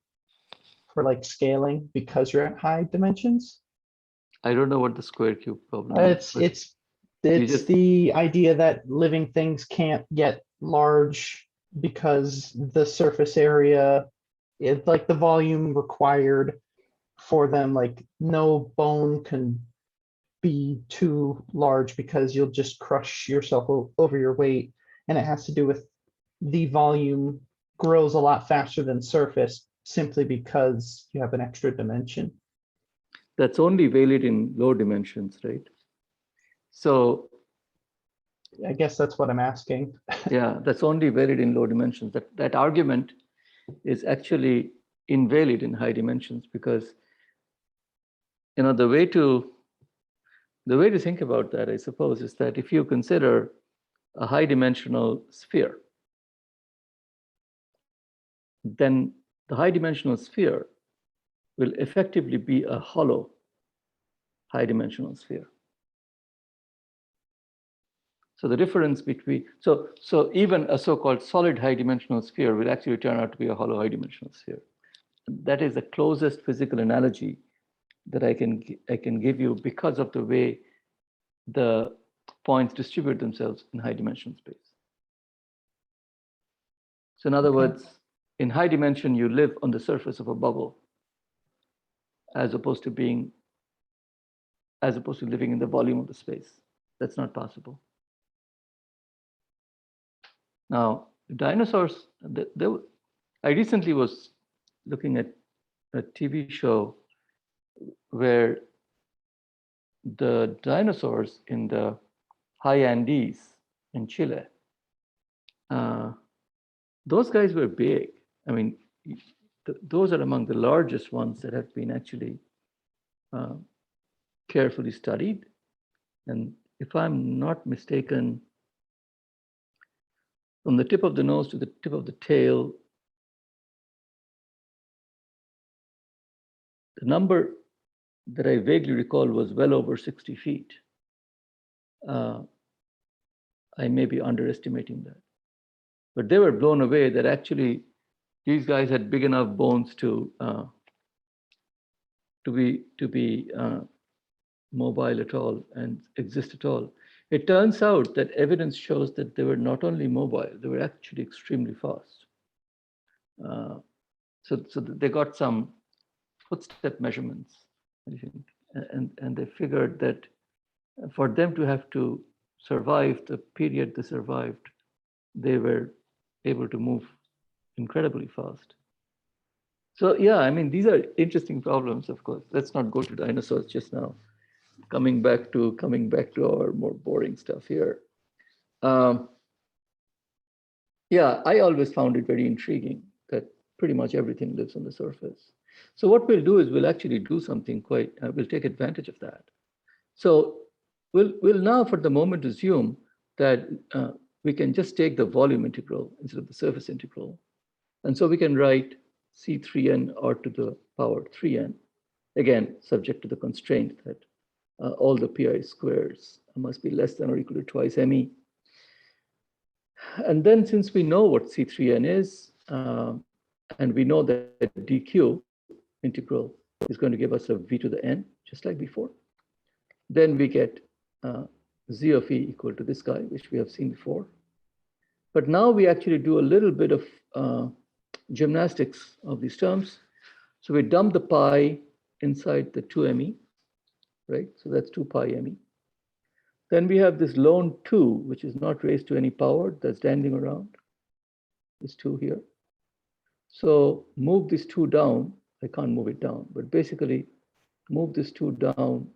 for like scaling because you're at high dimensions. I don't know what the square cube problem is. It's the idea that living things can't get large because the surface area, it's like the volume required for them, like no bone can be too large because you'll just crush yourself over your weight. And it has to do with the volume grows a lot faster than surface simply because you have an extra dimension. That's only valid in low dimensions, right? So I guess that's what I'm asking. yeah, that's only valid in low dimensions. That argument is actually invalid in high dimensions, because the way to think about that, I suppose, is that if you consider a high dimensional sphere, then the high dimensional sphere will effectively be a hollow high dimensional sphere. So the difference between, so even a so-called solid high-dimensional sphere will actually turn out to be a hollow high-dimensional sphere. That is the closest physical analogy that I can give you because of the way the points distribute themselves in high-dimensional space. So in other words, in high dimension, you live on the surface of a bubble, as opposed to living in the volume of the space. That's not possible. Now, dinosaurs, I recently was looking at a TV show where the dinosaurs in the high Andes in Chile, those guys were big. I mean, those are among the largest ones that have been actually carefully studied. And if I'm not mistaken, from the tip of the nose to the tip of the tail, the number that I vaguely recall was well over 60 feet. I may be underestimating that. But they were blown away that actually these guys had big enough bones to be mobile at all and exist at all. It turns out that evidence shows that they were not only mobile, they were actually extremely fast. So they got some footstep measurements, I think, and they figured that for them to have to survive the period they survived, they were able to move incredibly fast. So yeah, I mean, these are interesting problems, of course. Let's not go to dinosaurs just now. Coming back to our more boring stuff here. Yeah, I always found it very intriguing that pretty much everything lives on the surface. So what we'll do is we'll actually do something quite, we'll take advantage of that. So we'll now for the moment assume that we can just take the volume integral instead of the surface integral. And so we can write C3n r to the power 3n, again, subject to the constraint that all the pi squares must be less than or equal to twice me. And then since we know what C3n is, and we know that dq integral is going to give us a v to the n, just like before, then we get z of e equal to this guy, which we have seen before. But now we actually do a little bit of gymnastics of these terms. So we dump the pi inside the 2me, right? So that's 2 pi me. Then we have this lone 2, which is not raised to any power, that's standing around, this 2 here. So move this 2 down. I can't move it down, but basically move this 2 down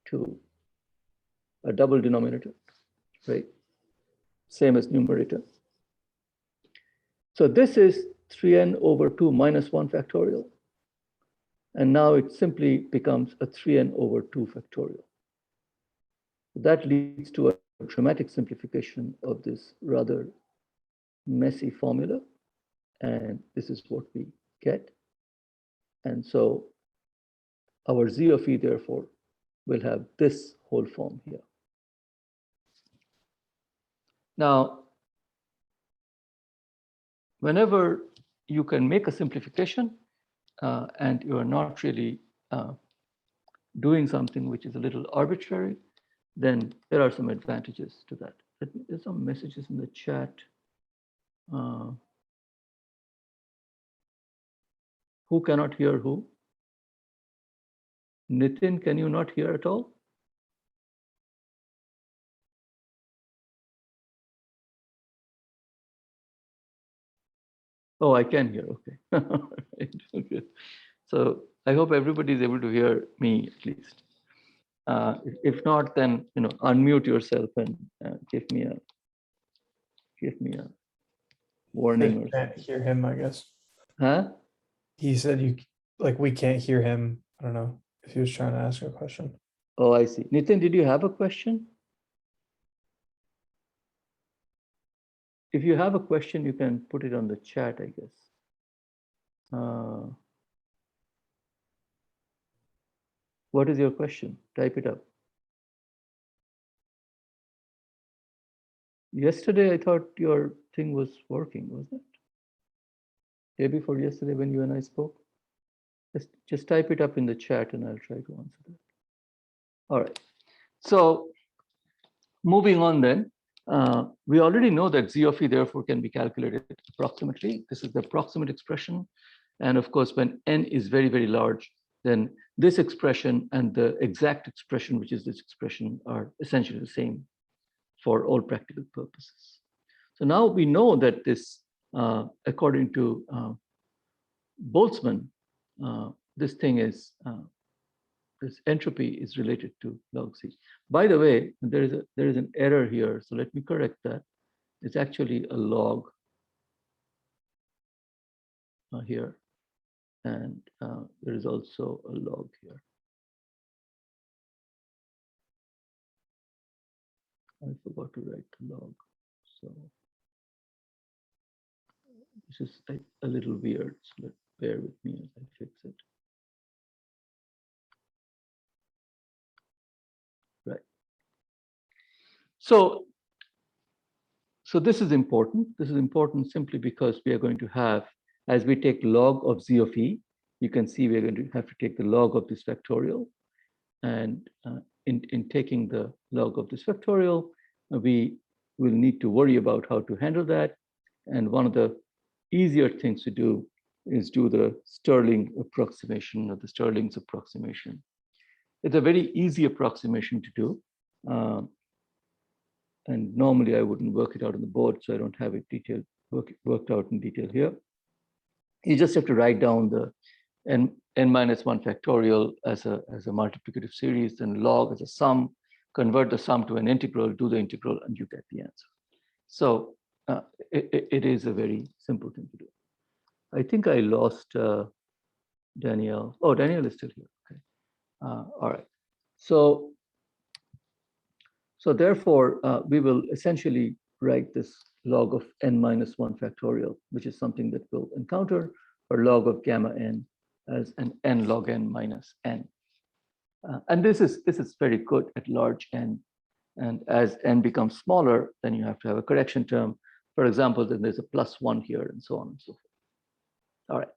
to a double denominator, right? Same as numerator. So this is 3n over 2 minus 1 factorial. And now it simply becomes a 3n over 2 factorial. That leads to a dramatic simplification of this rather messy formula. And this is what we get. And so our z of e, therefore, will have this whole form here. Now, whenever you can make a simplification and you are not really doing something which is a little arbitrary, then there are some advantages to that. There's some messages in the chat. Who cannot hear who? Nitin, can you not hear at all? Oh, I can hear, okay. Okay. So I hope everybody is able to hear me at least. If not, then unmute yourself and give me a warning. You can't hear him, I guess. Huh? He said we can't hear him. I don't know if he was trying to ask a question. Oh, I see. Nitin, did you have a question? If you have a question, you can put it on the chat, I guess. What is your question? Type it up. Yesterday, I thought your thing was working, wasn't it? Day before yesterday when you and I spoke? Just type it up in the chat and I'll try to answer that. All right. So moving on then, we already know that Z of E therefore can be calculated approximately. This is the approximate expression. And of course, when n is very, very large, then this expression and the exact expression, which is this expression, are essentially the same for all practical purposes. So now we know that this, according to Boltzmann, this thing is, this entropy is related to log C. By the way, there is an error here, so let me correct that. It's actually a log here, and there is also a log here. I forgot to write the log, so this is a little weird, so bear with me as I fix it. Right. So this is important. This is important simply because we are going to have, as we take log of Z of E, you can see we're going to have to take the log of this factorial. And in taking the log of this factorial, we will need to worry about how to handle that. And one of the easier things to do is do the Stirling approximation or the Stirling's approximation. It's a very easy approximation to do. And normally I wouldn't work it out on the board, so I don't have it worked out in detail here. You just have to write down the n minus 1 factorial as a multiplicative series, then log as a sum, convert the sum to an integral, do the integral, and you get the answer. So it is a very simple thing to do. I think I lost Danielle. Oh, Danielle is still here. Okay. All right. So therefore, we will essentially write this log of n minus 1 factorial, which is something that we'll encounter, or log of gamma n as an n log n minus n. And this is very good at large n. And as n becomes smaller, then you have to have a correction term. For example, then there's a +1 here and so on and so forth. All right.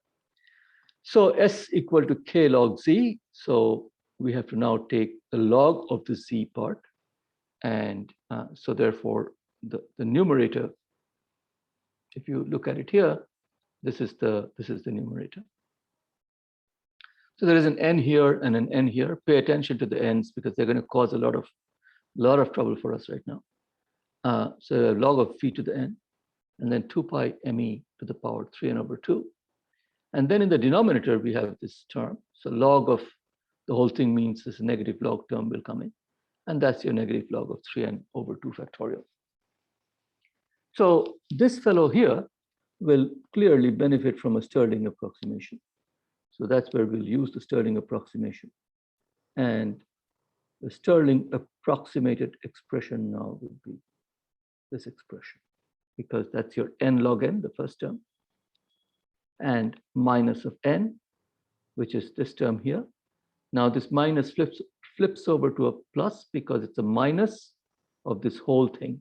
So S equal to K log Z. So we have to now take the log of the Z part. And so therefore, the numerator, if you look at it here, this is the numerator. So there is an n here and an n here. Pay attention to the n's because they're going to cause a lot of trouble for us right now. So log of phi to the n, and then 2 pi me to the power 3n over 2. And then in the denominator, we have this term. So log of the whole thing means this negative log term will come in. And that's your negative log of 3n over 2 factorial. So this fellow here will clearly benefit from a Stirling approximation. So that's where we'll use the Stirling approximation. And the Stirling approximated expression now will be this expression, because that's your n log n, the first term, and minus of n, which is this term here. Now this minus flips over to a plus because it's a minus of this whole thing.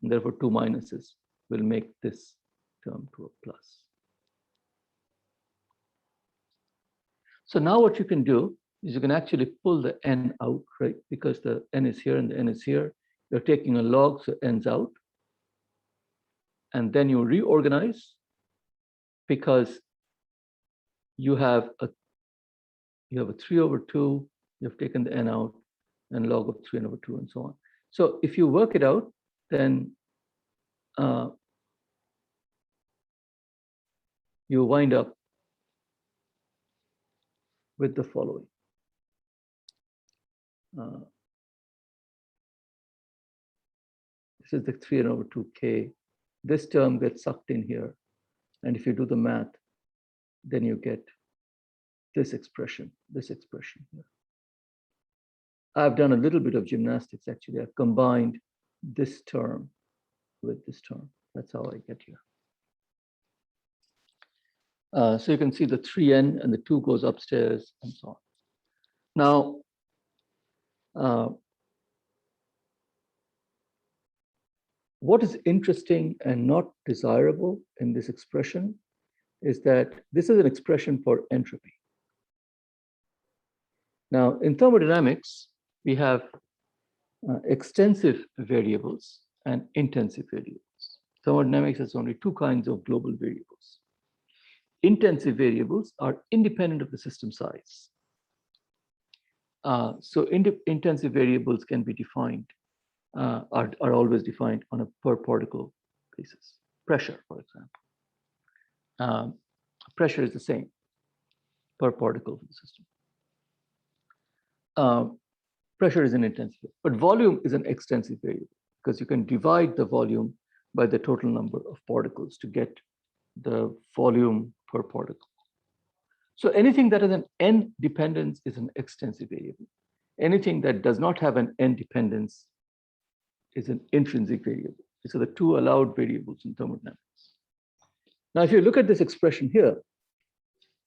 And therefore, 2 minuses will make this term to a plus. So now what you can do is you can actually pull the n out, right? Because the n is here and the n is here. You're taking a log, so n's out. And then you reorganize because you have a 3 over 2, you've taken the n out, and log of 3n over 2, and so on. So if you work it out, then you wind up with the following. This is the 3n over 2k. This term gets sucked in here. And if you do the math, then you get this expression here. I've done a little bit of gymnastics, actually. I've combined this term with this term. That's how I get here. So you can see the 3n and the 2 goes upstairs and so on. Now, what is interesting and not desirable in this expression is that this is an expression for entropy. Now, in thermodynamics, we have extensive variables and intensive variables. Thermodynamics has only two kinds of global variables. Intensive variables are independent of the system size. So intensive variables can be defined, are always defined on a per particle basis. Pressure, for example. Pressure is the same per particle for the system. Pressure is an intensive, but volume is an extensive variable because you can divide the volume by the total number of particles to get the volume per particle. So anything that has an n dependence is an extensive variable. Anything that does not have an n dependence is an intrinsic variable. These are the two allowed variables in thermodynamics. Now, if you look at this expression here,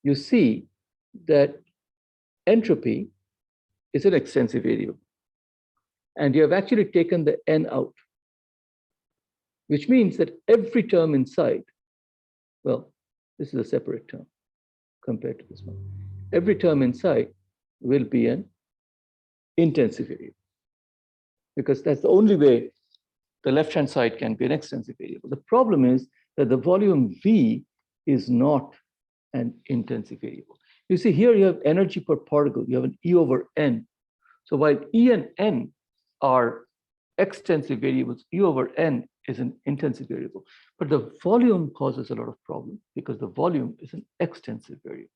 you see that entropy is an extensive variable. And you have actually taken the n out, which means that every term inside, well, this is a separate term compared to this one. Every term inside will be an intensive variable, because that's the only way the left-hand side can be an extensive variable. The problem is that the volume V is not an intensive variable. You see here you have energy per particle, you have an E over N. So while E and N are extensive variables, E over N is an intensive variable. But the volume causes a lot of problems because the volume is an extensive variable.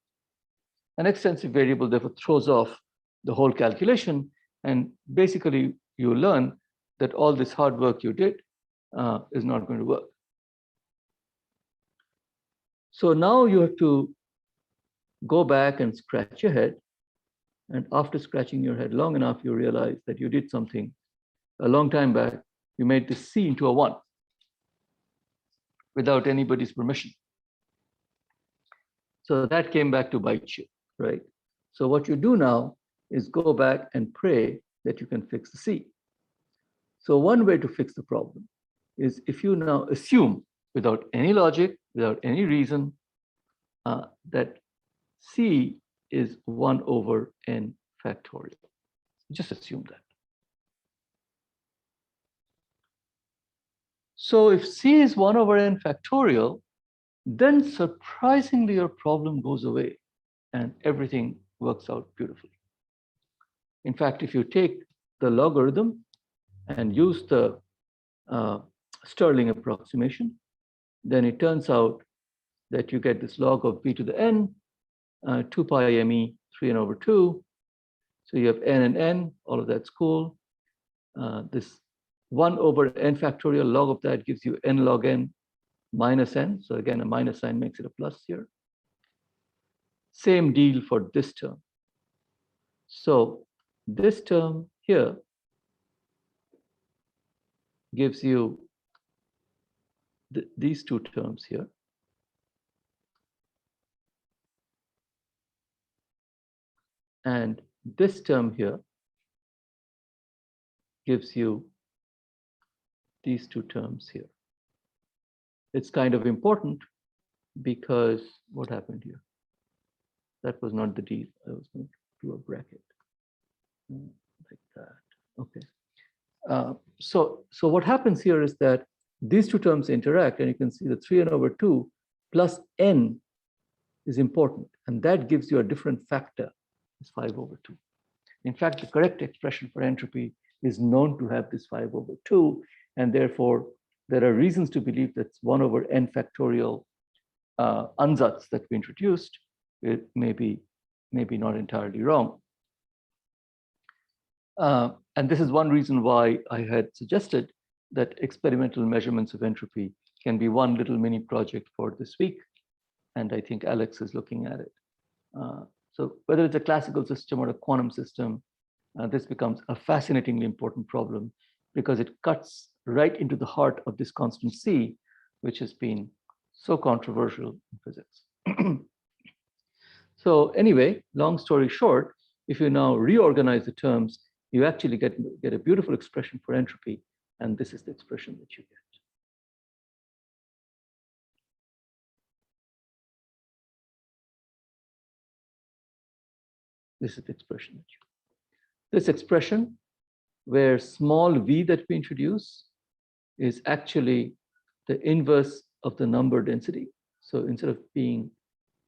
An extensive variable therefore throws off the whole calculation, and basically you learn that all this hard work you did is not going to work. So now you have to go back and scratch your head. And after scratching your head long enough, you realize that you did something a long time back. You made this C into a 1 without anybody's permission. So that came back to bite you, right? So what you do now is go back and pray that you can fix the C. So one way to fix the problem is if you now assume without any logic, without any reason, that C is 1 over n factorial. Just assume that. So if C is 1 over n factorial, then surprisingly your problem goes away and everything works out beautifully. In fact, if you take the logarithm and use the Stirling approximation, then it turns out that you get this log of b to the n, 2 pi me 3n over 2. So you have n and n, all of that's cool. This 1 over n factorial, log of that gives you n log n minus n. So again, a minus sign makes it a plus here. Same deal for this term. So this term here gives you these two terms here. And this term here gives you these two terms here. It's kind of important because what happened here? That was not the deal. I was going to do a bracket like that. Okay. So what happens here is that these two terms interact, and you can see the 3n over 2 plus n is important, and that gives you a different factor. It's 5 over 2. In fact, the correct expression for entropy is known to have this 5 over 2, and therefore there are reasons to believe that 1 over n factorial ansatz that we introduced, it may be not entirely wrong. And this is one reason why I had suggested that experimental measurements of entropy can be one little mini project for this week. And I think Alex is looking at it. So whether it's a classical system or a quantum system, this becomes a fascinatingly important problem because it cuts right into the heart of this constant C, which has been so controversial in physics. So anyway, long story short, if you now reorganize the terms, you actually get a beautiful expression for entropy, and this is the expression that you get. This is the expression. This expression, where small v that we introduce is actually the inverse of the number density. So instead of being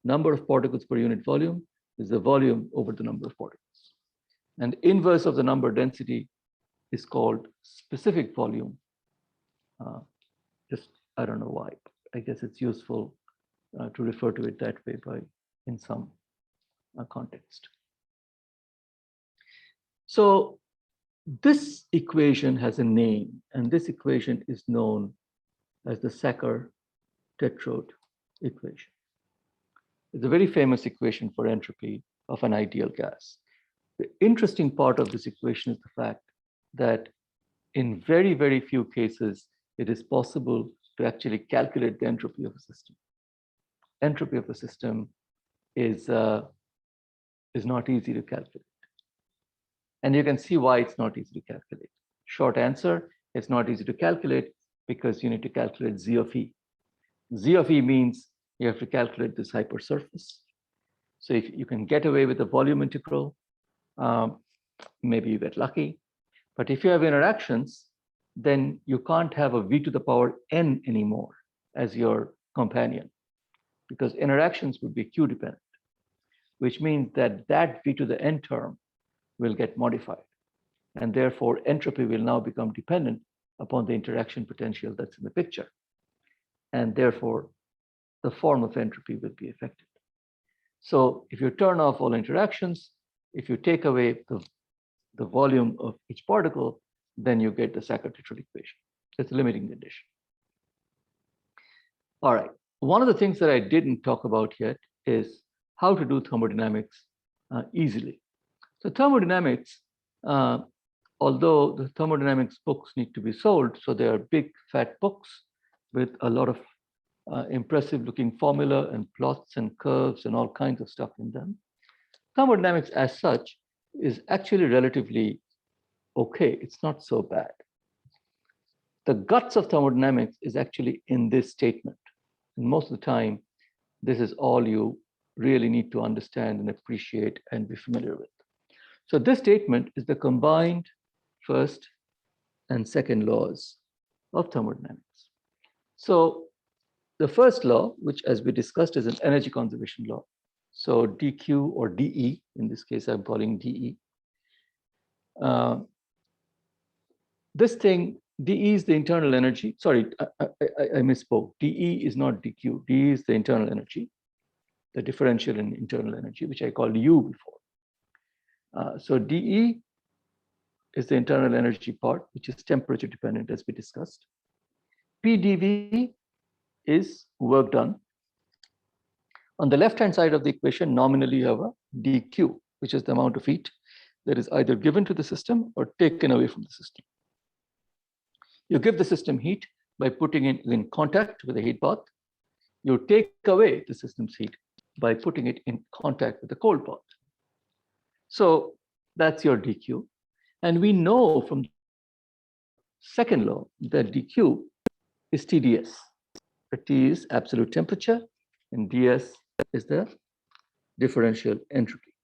number of particles per unit volume, is the volume over the number of particles. And inverse of the number density is called specific volume. I don't know why, but I guess it's useful to refer to it that way in some context. So this equation has a name, and this equation is known as the Sacchar Tetrode equation. It's a very famous equation for entropy of an ideal gas. The interesting part of this equation is the fact that in very, very few cases, it is possible to actually calculate the entropy of a system. Entropy of a system is not easy to calculate. And you can see why it's not easy to calculate. Short answer, it's not easy to calculate because you need to calculate Z of E. Z of E means you have to calculate this hypersurface. So if you can get away with the volume integral, maybe you get lucky. But if you have interactions, then you can't have a v to the power n anymore as your companion, because interactions would be q dependent, which means that that v to the n term will get modified. And therefore, entropy will now become dependent upon the interaction potential that's in the picture. And therefore, the form of entropy will be affected. So if you turn off all interactions, if you take away the volume of each particle, then you get the Sacchar Tetrode equation. That's a limiting condition. All right. One of the things that I didn't talk about yet is how to do thermodynamics easily. So thermodynamics, although the thermodynamics books need to be sold, so they are big fat books with a lot of impressive looking formula and plots and curves and all kinds of stuff in them. Thermodynamics as such is actually relatively okay. It's not so bad. The guts of thermodynamics is actually in this statement. And most of the time, this is all you really need to understand and appreciate and be familiar with. So this statement is the combined first and second laws of thermodynamics. So the first law, which as we discussed is an energy conservation law. So dq or dE, in this case, I'm calling dE. This thing, dE is the internal energy. Sorry, I misspoke. dE is not dq. dE is the internal energy, the differential in internal energy, which I called U before. So dE is the internal energy part, which is temperature dependent, as we discussed. PdV is work done. On the left-hand side of the equation, nominally you have a dQ, which is the amount of heat that is either given to the system or taken away from the system. You give the system heat by putting it in contact with a heat bath. You take away the system's heat by putting it in contact with a cold bath. So that's your dQ. And we know from the second law that dQ is TdS. The T is absolute temperature and ds is the differential entropy.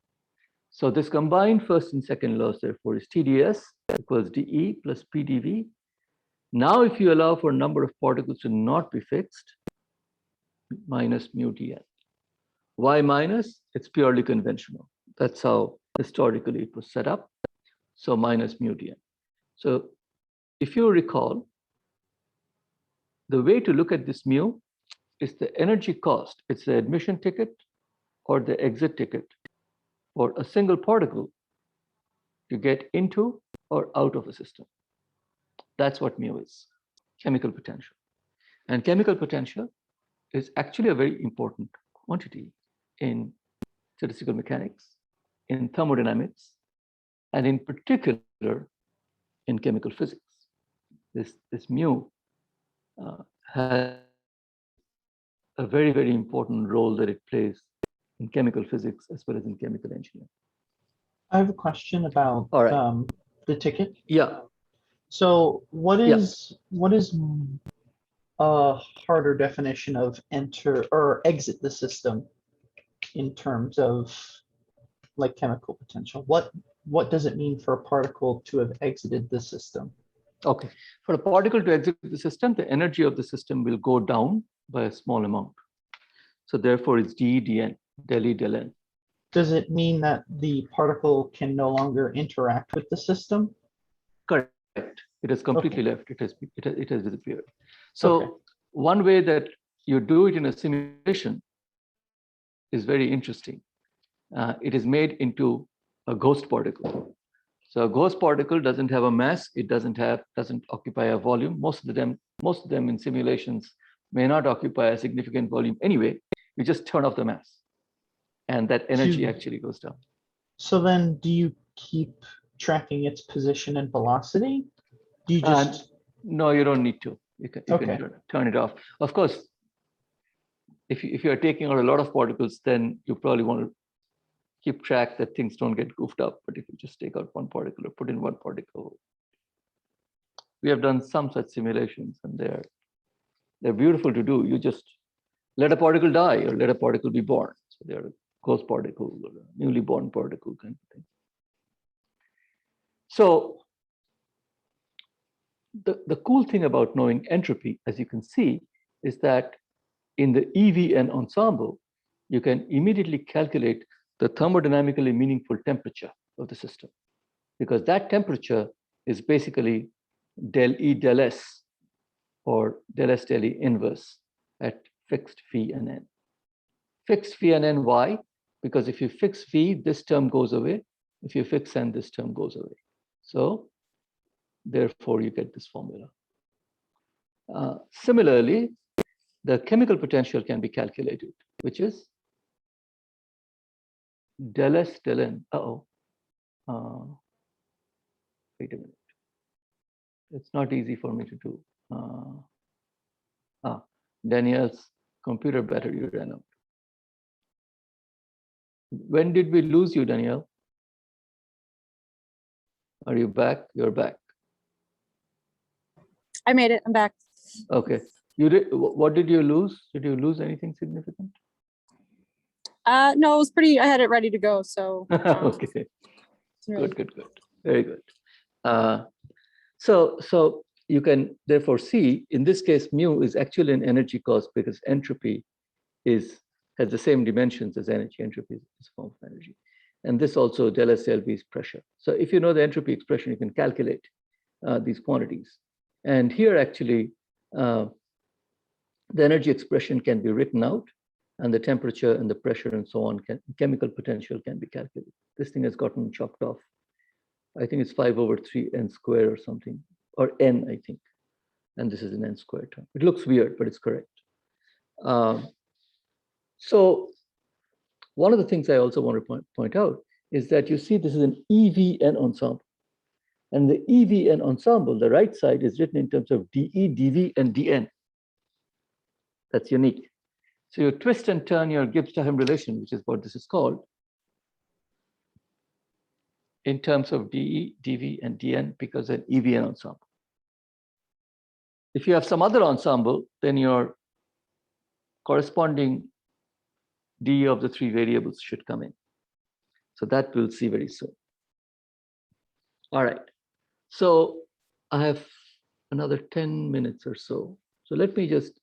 So this combined first and second laws, therefore, is TdS equals dE plus PdV. Now, if you allow for a number of particles to not be fixed, minus mu dN. Why minus? It's purely conventional. That's how historically it was set up. So minus mu dN. So if you recall, the way to look at this mu is the energy cost. It's the admission ticket or the exit ticket for a single particle to get into or out of a system. That's what mu is, chemical potential. And chemical potential is actually a very important quantity in statistical mechanics, in thermodynamics, and in particular in chemical physics. This mu has a very, very important role that it plays in chemical physics as well as in chemical engineering. I have a question about All right. the ticket. Yeah. So what is a harder definition of enter or exit the system in terms of like chemical potential. What does it mean for a particle to have exited the system? Okay, for a particle to exit the system, the energy of the system will go down by a small amount. So therefore, it's dE dN, del E del N. Does it mean that the particle can no longer interact with the system? Correct. It has completely Okay. left. It has disappeared. So Okay. one way that you do it in a simulation is very interesting. It is made into a ghost particle. So a ghost particle doesn't have a mass. It doesn't occupy a volume. Most of them in simulations may not occupy a significant volume anyway. You just turn off the mass, and that energy actually goes down. So then, do you keep tracking its position and velocity? Do you just? No, you don't need to. You can Okay. turn it off. Of course, if you are taking out a lot of particles, then you probably want to keep track that things don't get goofed up. But if you just take out one particle or put in one particle, we have done some such simulations, and they're beautiful to do. You just let a particle die or let a particle be born. So they're a ghost particle or a newly born particle kind of thing. So the cool thing about knowing entropy, as you can see, is that in the EVN ensemble, you can immediately calculate the thermodynamically meaningful temperature of the system, because that temperature is basically del E del S, or del S del E inverse at fixed phi and n. Fixed phi and n, why? Because if you fix phi, this term goes away. If you fix n, this term goes away. So therefore, you get this formula. Similarly, the chemical potential can be calculated, which is del S del N. Wait a minute. It's not easy for me to do. Danielle's computer battery ran out. When did we lose you, Danielle? Are you back? You're back. I made it. I'm back. Okay. You did. What did you lose? Did you lose anything significant? No, it was pretty. I had it ready to go. So Okay. really... Good. Very good. So you can therefore see, in this case, mu is actually an energy cost because entropy has the same dimensions as energy. Entropy is a form of energy. And this also del S del V is pressure. So if you know the entropy expression, you can calculate these quantities. And here actually, the energy expression can be written out, and the temperature and the pressure and so on, chemical potential can be calculated. This thing has gotten chopped off. I think it's 5/3 n squared or something, or n, I think. And this is an n squared term. It looks weird, but it's correct. So one of the things I also want to point out is that you see this is an EVN ensemble. And the EVN ensemble, the right side is written in terms of dE, dV, and dN. That's unique. So you twist and turn your Gibbs-Tahem relation, which is what this is called, in terms of dE, dV, and dN, because an EVN ensemble. If you have some other ensemble, then your corresponding dE of the three variables should come in. So that we'll see very soon. All right. So I have another 10 minutes or so. So let me just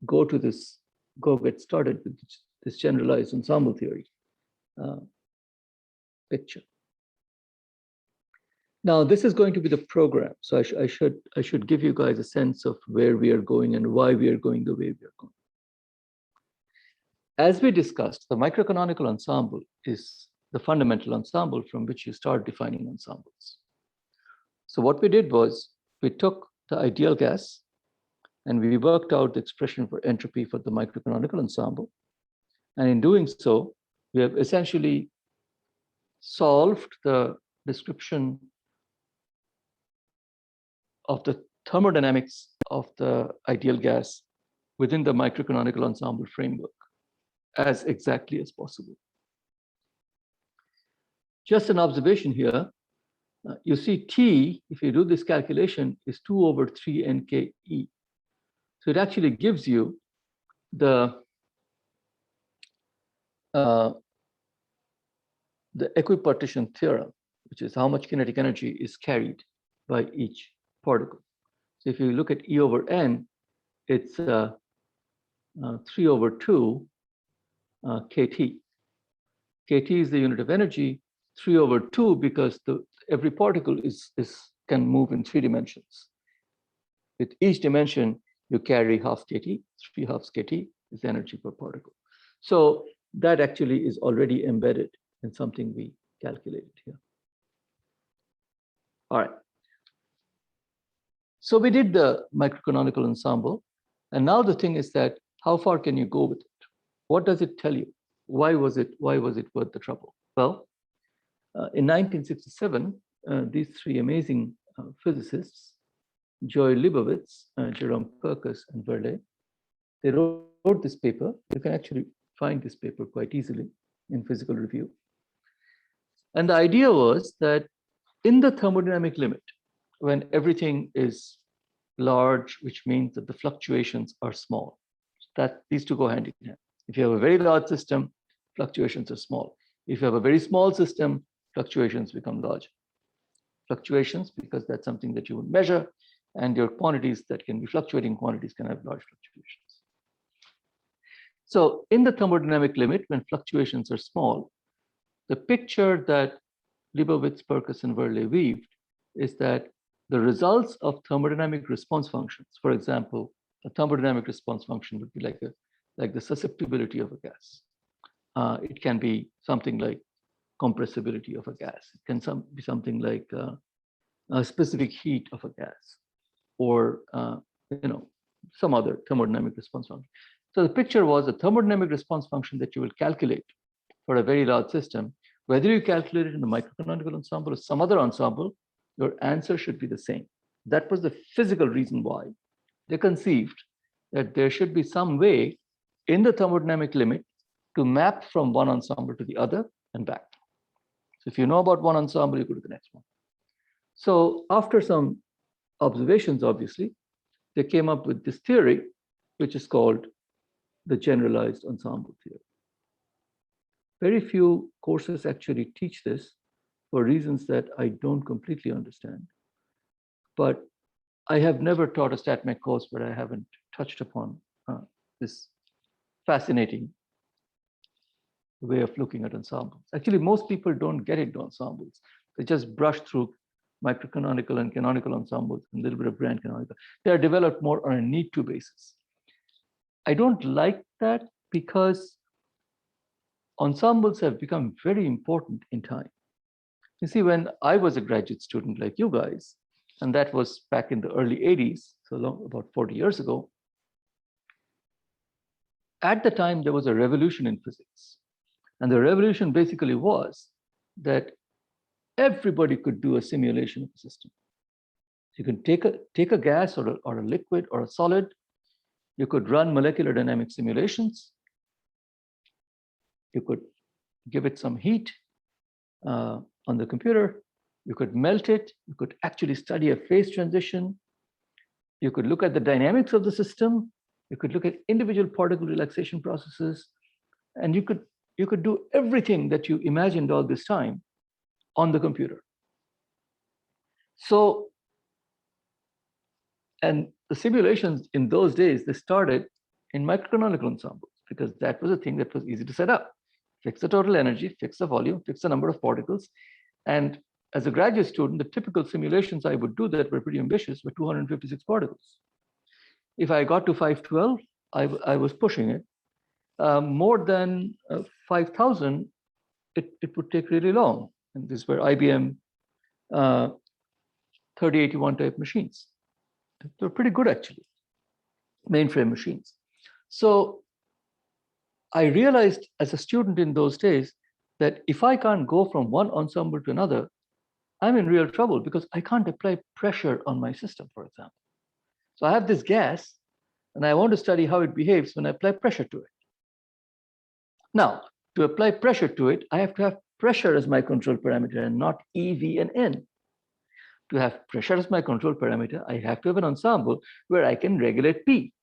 go get started with this generalized ensemble theory picture. Now, this is going to be the program. So I should give you guys a sense of where we are going and why we are going the way we are going. As we discussed, the microcanonical ensemble is the fundamental ensemble from which you start defining ensembles. So what we did was we took the ideal gas and we worked out the expression for entropy for the microcanonical ensemble. And in doing so, we have essentially solved the description of the thermodynamics of the ideal gas within the microcanonical ensemble framework as exactly as possible. Just an observation here, you see T, if you do this calculation, is 2/3 NKE. So it actually gives you the the equipartition theorem, which is how much kinetic energy is carried by each particle. So if you look at E over N, it's 3 over 2 kT. kT is the unit of energy, 3 over 2 because every particle can move in 3 dimensions. With each dimension, you carry half kT, 3 halves kT is the energy per particle. So that actually is already embedded in something we calculated here. All right. So we did the microcanonical ensemble. And now the thing is that how far can you go with it? What does it tell you? Why was it worth the trouble? Well, in 1967, these 3 amazing physicists, Joy Leibowitz, Jerome Perkus, and Verlet, they wrote this paper. You can actually find this paper quite easily in Physical Review. And the idea was that in the thermodynamic limit, when everything is large, which means that the fluctuations are small, that these two go hand in hand. If you have a very large system, fluctuations are small. If you have a very small system, fluctuations become large. Fluctuations, because that's something that you would measure, and your quantities that can be fluctuating quantities can have large fluctuations. So in the thermodynamic limit, when fluctuations are small, the picture that Leibowitz, Perkus, and Verlet weaved is that the results of thermodynamic response functions, for example, a thermodynamic response function would be like the susceptibility of a gas. It can be something like compressibility of a gas. It can be something like a specific heat of a gas, or some other thermodynamic response function. So the picture was a thermodynamic response function that you will calculate for a very large system. Whether you calculate it in the microcanonical ensemble or some other ensemble, your answer should be the same. That was the physical reason why they conceived that there should be some way in the thermodynamic limit to map from one ensemble to the other and back. So if you know about one ensemble, you go to the next one. So after some observations, obviously, they came up with this theory, which is called the generalized ensemble theory. Very few courses actually teach this for reasons that I don't completely understand. But I have never taught a StatMech course where I haven't touched upon this fascinating way of looking at ensembles. Actually, most people don't get into ensembles. They just brush through microcanonical and canonical ensembles and a little bit of grand canonical. They are developed more on a need-to basis. I don't like that because ensembles have become very important in time. You see, when I was a graduate student like you guys, and that was back in the early 80s, so long, about 40 years ago, at the time, there was a revolution in physics. And the revolution basically was that everybody could do a simulation of a system. You can take a gas or a liquid or a solid. You could run molecular dynamic simulations. You could give it some heat on the computer. You could melt it. You could actually study a phase transition. You could look at the dynamics of the system. You could look at individual particle relaxation processes. And you could do everything that you imagined all this time on the computer. So, and the simulations in those days, they started in microcanonical ensembles because that was a thing that was easy to set up. Fix the total energy, fix the volume, fix the number of particles. And as a graduate student, the typical simulations I would do that were pretty ambitious were 256 particles. If I got to 512, I was pushing it. More than 5,000, it would take really long. And these were IBM 3081 type machines. They're pretty good, actually, mainframe machines. So I realized as a student in those days that if I can't go from one ensemble to another, I'm in real trouble because I can't apply pressure on my system, for example. So I have this gas, and I want to study how it behaves when I apply pressure to it. Now, to apply pressure to it, I have to have pressure as my control parameter and not E, V, and N. To have pressure as my control parameter, I have to have an ensemble where I can regulate P.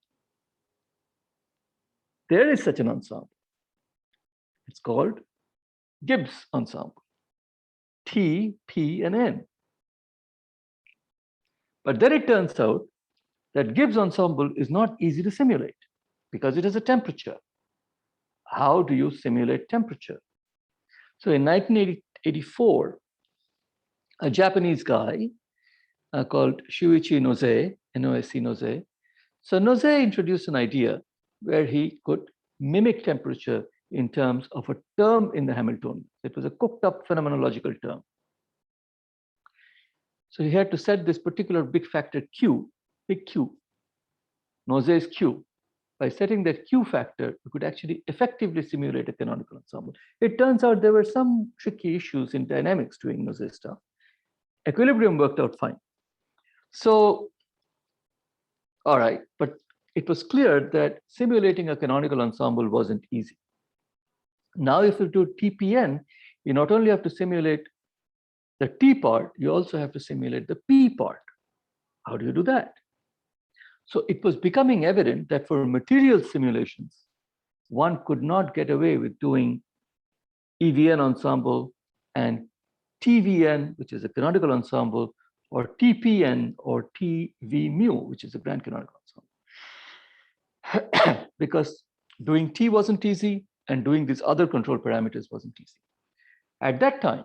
There is such an ensemble. It's called Gibbs Ensemble. T, P, and N. But then it turns out that Gibbs ensemble is not easy to simulate because it has a temperature. How do you simulate temperature? So in 1984, a Japanese guy called Shuichi Noze, N-O-S-E Noze. So Noze introduced an idea where he could mimic temperature in terms of a term in the Hamiltonian. It was a cooked up phenomenological term. So he had to set this particular big factor Q, big Q, Noze's Q. By setting that Q factor, you could actually effectively simulate a canonical ensemble. It turns out there were some tricky issues in dynamics doing Noze stuff. Equilibrium worked out fine. So, all right, but it was clear that simulating a canonical ensemble wasn't easy. Now, if you do TPN, you not only have to simulate the T part, you also have to simulate the P part. How do you do that? So it was becoming evident that for material simulations, one could not get away with doing EVN ensemble and TVN, which is a canonical ensemble, or TPN or TV mu, which is a grand canonical ensemble. Because doing T wasn't easy and doing these other control parameters wasn't easy. At that time,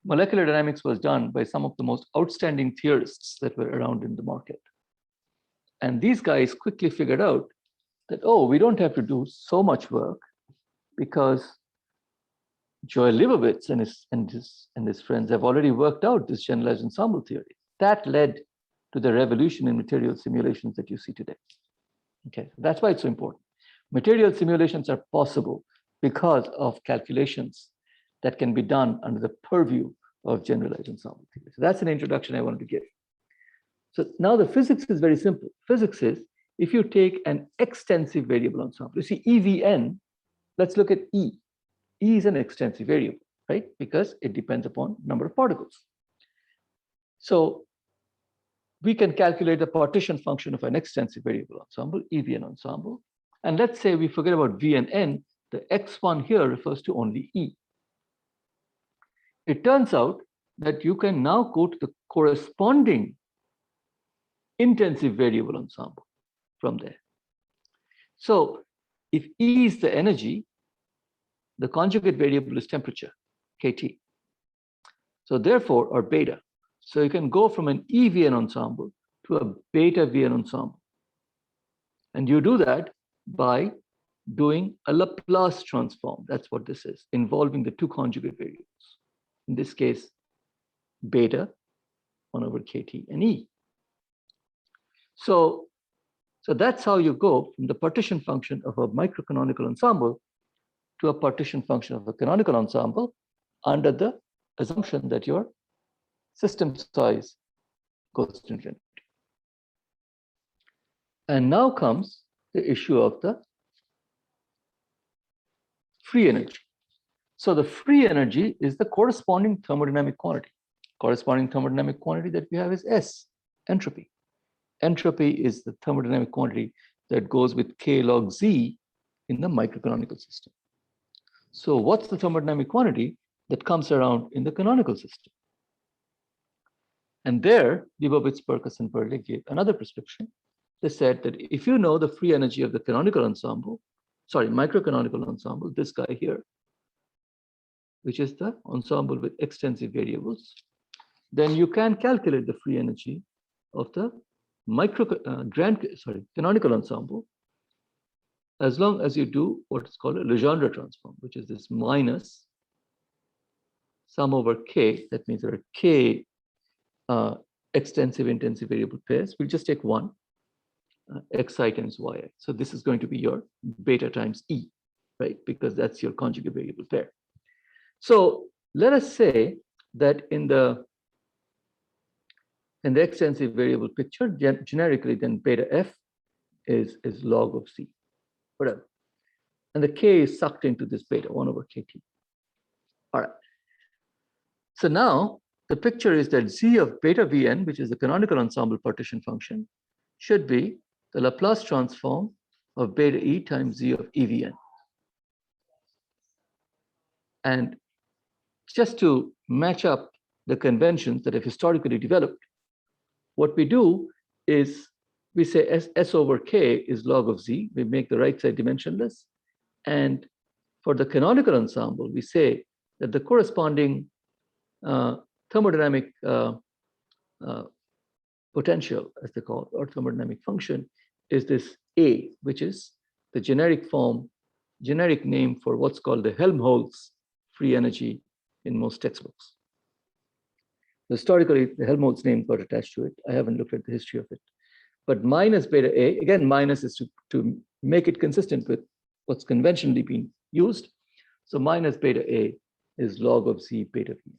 molecular dynamics was done by some of the most outstanding theorists that were around in the market. And these guys quickly figured out that, oh, we don't have to do so much work because Joel Leibowitz and his friends have already worked out this generalized ensemble theory. That led to the revolution in material simulations that you see today. Okay, that's why it's so important. Material simulations are possible because of calculations that can be done under the purview of generalized ensemble theory. So that's an introduction I wanted to give. So now the physics is very simple. Physics is if you take an extensive variable ensemble, you see EVN, let's look at E. E is an extensive variable, right? Because it depends upon number of particles. So we can calculate the partition function of an extensive variable ensemble, EVN ensemble. And let's say we forget about V and N, the X1 here refers to only E. It turns out that you can now go to the corresponding intensive variable ensemble from there. So if E is the energy, the conjugate variable is temperature, KT. So therefore, or beta. So you can go from an EVN ensemble to a beta VN ensemble. And you do that by doing a Laplace transform. That's what this is, involving the two conjugate variables. In this case, beta 1 over KT and E. So that's how you go from the partition function of a microcanonical ensemble to a partition function of a canonical ensemble under the assumption that your system size goes to infinity. And now comes the issue of the free energy. So the free energy is the corresponding thermodynamic quantity. Corresponding thermodynamic quantity that we have is S, entropy. Entropy is the thermodynamic quantity that goes with K log Z in the microcanonical system. So what's the thermodynamic quantity that comes around in the canonical system? And there, Leibowitz, Perkus, and Perley gave another prescription. They said that if you know the free energy of the canonical ensemble, microcanonical ensemble, this guy here, which is the ensemble with extensive variables, then you can calculate the free energy of the canonical ensemble, as long as you do what is called a Legendre transform, which is this minus sum over K. That means there are K extensive intensive variable pairs. We'll just take one, xi times yi. So this is going to be your beta times E, right? Because that's your conjugate variable pair. So let us say that in the extensive variable picture, generically, then beta f is log of C, whatever. And the K is sucked into this beta, 1 over KT. All right. So now the picture is that Z of beta Vn, which is the canonical ensemble partition function, should be the Laplace transform of beta E times Z of EVN. And just to match up the conventions that have historically developed, what we do is we say S over K is log of Z. We make the right side dimensionless. And for the canonical ensemble, we say that the corresponding thermodynamic potential, as they call it, or thermodynamic function, is this A, which is the generic name for what's called the Helmholtz free energy in most textbooks. Historically, the Helmholtz name got attached to it. I haven't looked at the history of it. But minus beta A, again, minus is to make it consistent with what's conventionally being used. So minus beta A is log of Z beta V.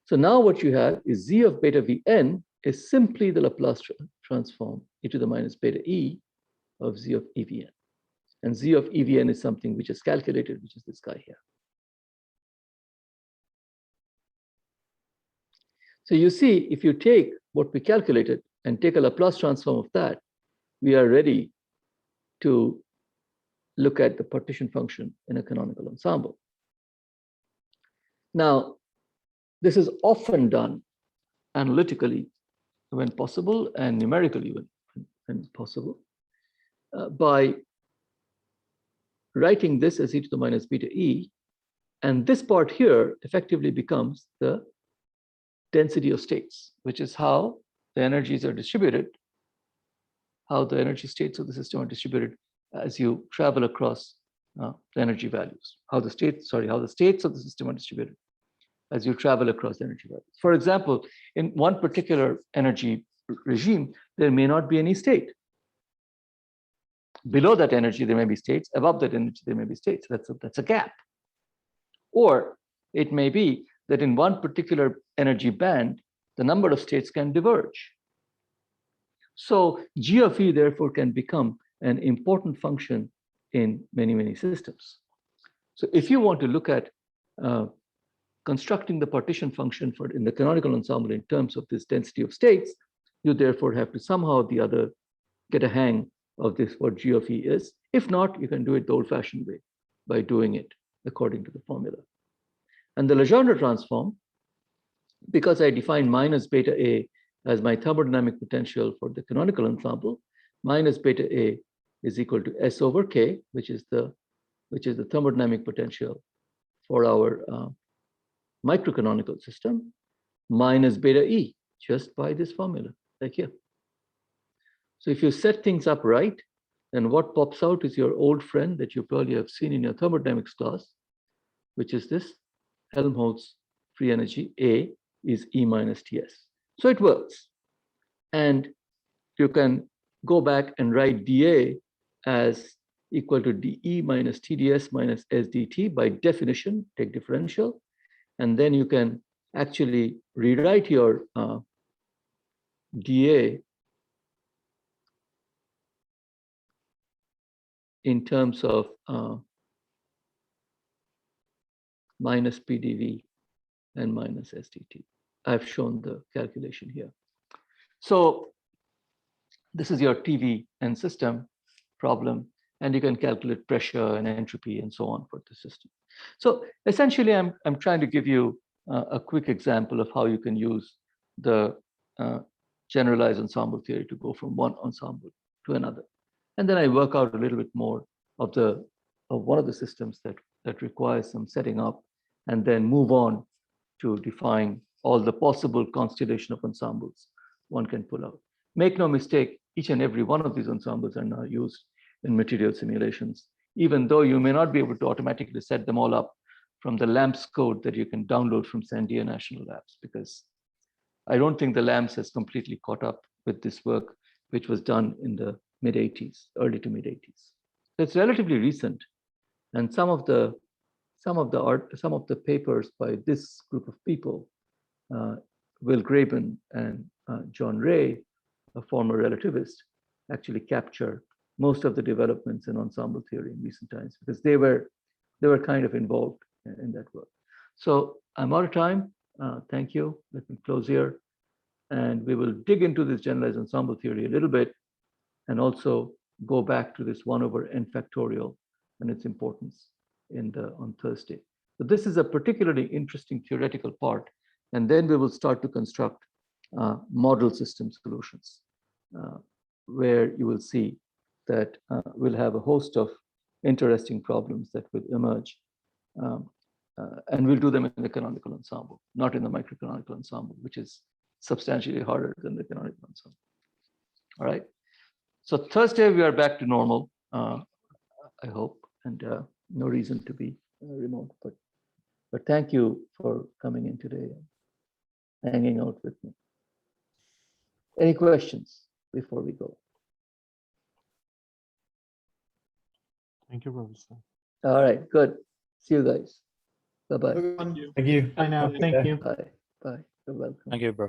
So now what you have is Z of beta Vn is simply the Laplace transform e to the minus beta E of Z of EVn. And Z of EVn is something which is calculated, which is this guy here. So you see, if you take what we calculated and take a Laplace transform of that, we are ready to look at the partition function in a canonical ensemble. Now, this is often done analytically when possible and numerically when possible by writing this as e to the minus beta E. And this part here effectively becomes the density of states, which is how the energies are distributed, how the energy states of the system are distributed as you travel across the energy values, how the states of the system are distributed as you travel across energy values. For example, in one particular energy regime, there may not be any state. Below that energy, there may be states. Above that energy, there may be states. That's a gap. Or it may be that in one particular energy band, the number of states can diverge. So G of E, therefore, can become an important function in many, many systems. So if you want to look at constructing the partition function in the canonical ensemble in terms of this density of states, you therefore have to somehow or the other get a hang of this, what G of E is. If not, you can do it the old-fashioned way by doing it according to the formula. And the Legendre transform, because I define minus beta A as my thermodynamic potential for the canonical ensemble, minus beta A is equal to S over K, which is the thermodynamic potential for our microcanonical system, minus beta E, just by this formula, like here. So if you set things up right, then what pops out is your old friend that you probably have seen in your thermodynamics class, which is this Helmholtz free energy A is E minus Ts. So it works. And you can go back and write dA as equal to dE minus TdS minus SdT by definition, take differential. And then you can actually rewrite your dA in terms of minus PdV and minus SdT. I've shown the calculation here. So this is your TV and system problem, and you can calculate pressure and entropy and so on for the system. So essentially, I'm trying to give you a quick example of how you can use the generalized ensemble theory to go from one ensemble to another. And then I work out a little bit more of one of the systems that requires some setting up, and then move on to define all the possible constellation of ensembles one can pull out. Make no mistake, each and every one of these ensembles are now used in material simulations, even though you may not be able to automatically set them all up from the LAMMPS code that you can download from Sandia National Labs, because I don't think the LAMMPS has completely caught up with this work, which was done in the mid-80s, early to mid-80s. So it's relatively recent, and some of the papers by this group of people, Will Graben and John Ray, a former relativist, actually capture most of the developments in ensemble theory in recent times, because they were kind of involved in that work. So I'm out of time. Thank you. Let me close here, and we will dig into this generalized ensemble theory a little bit, and also go back to this 1 over n factorial and its importance on Thursday. So this is a particularly interesting theoretical part. And then we will start to construct model system solutions, where you will see that we'll have a host of interesting problems that will emerge. And we'll do them in the canonical ensemble, not in the microcanonical ensemble, which is substantially harder than the canonical ensemble. All right. So Thursday, we are back to normal, I hope, and no reason to be remote. But thank you for coming in today and hanging out with me. Any questions before we go? Thank you, Professor. All right, good. See you guys. Bye-bye. Thank you. I know. Thank you. Bye. Bye. You're welcome. Thank you, bro.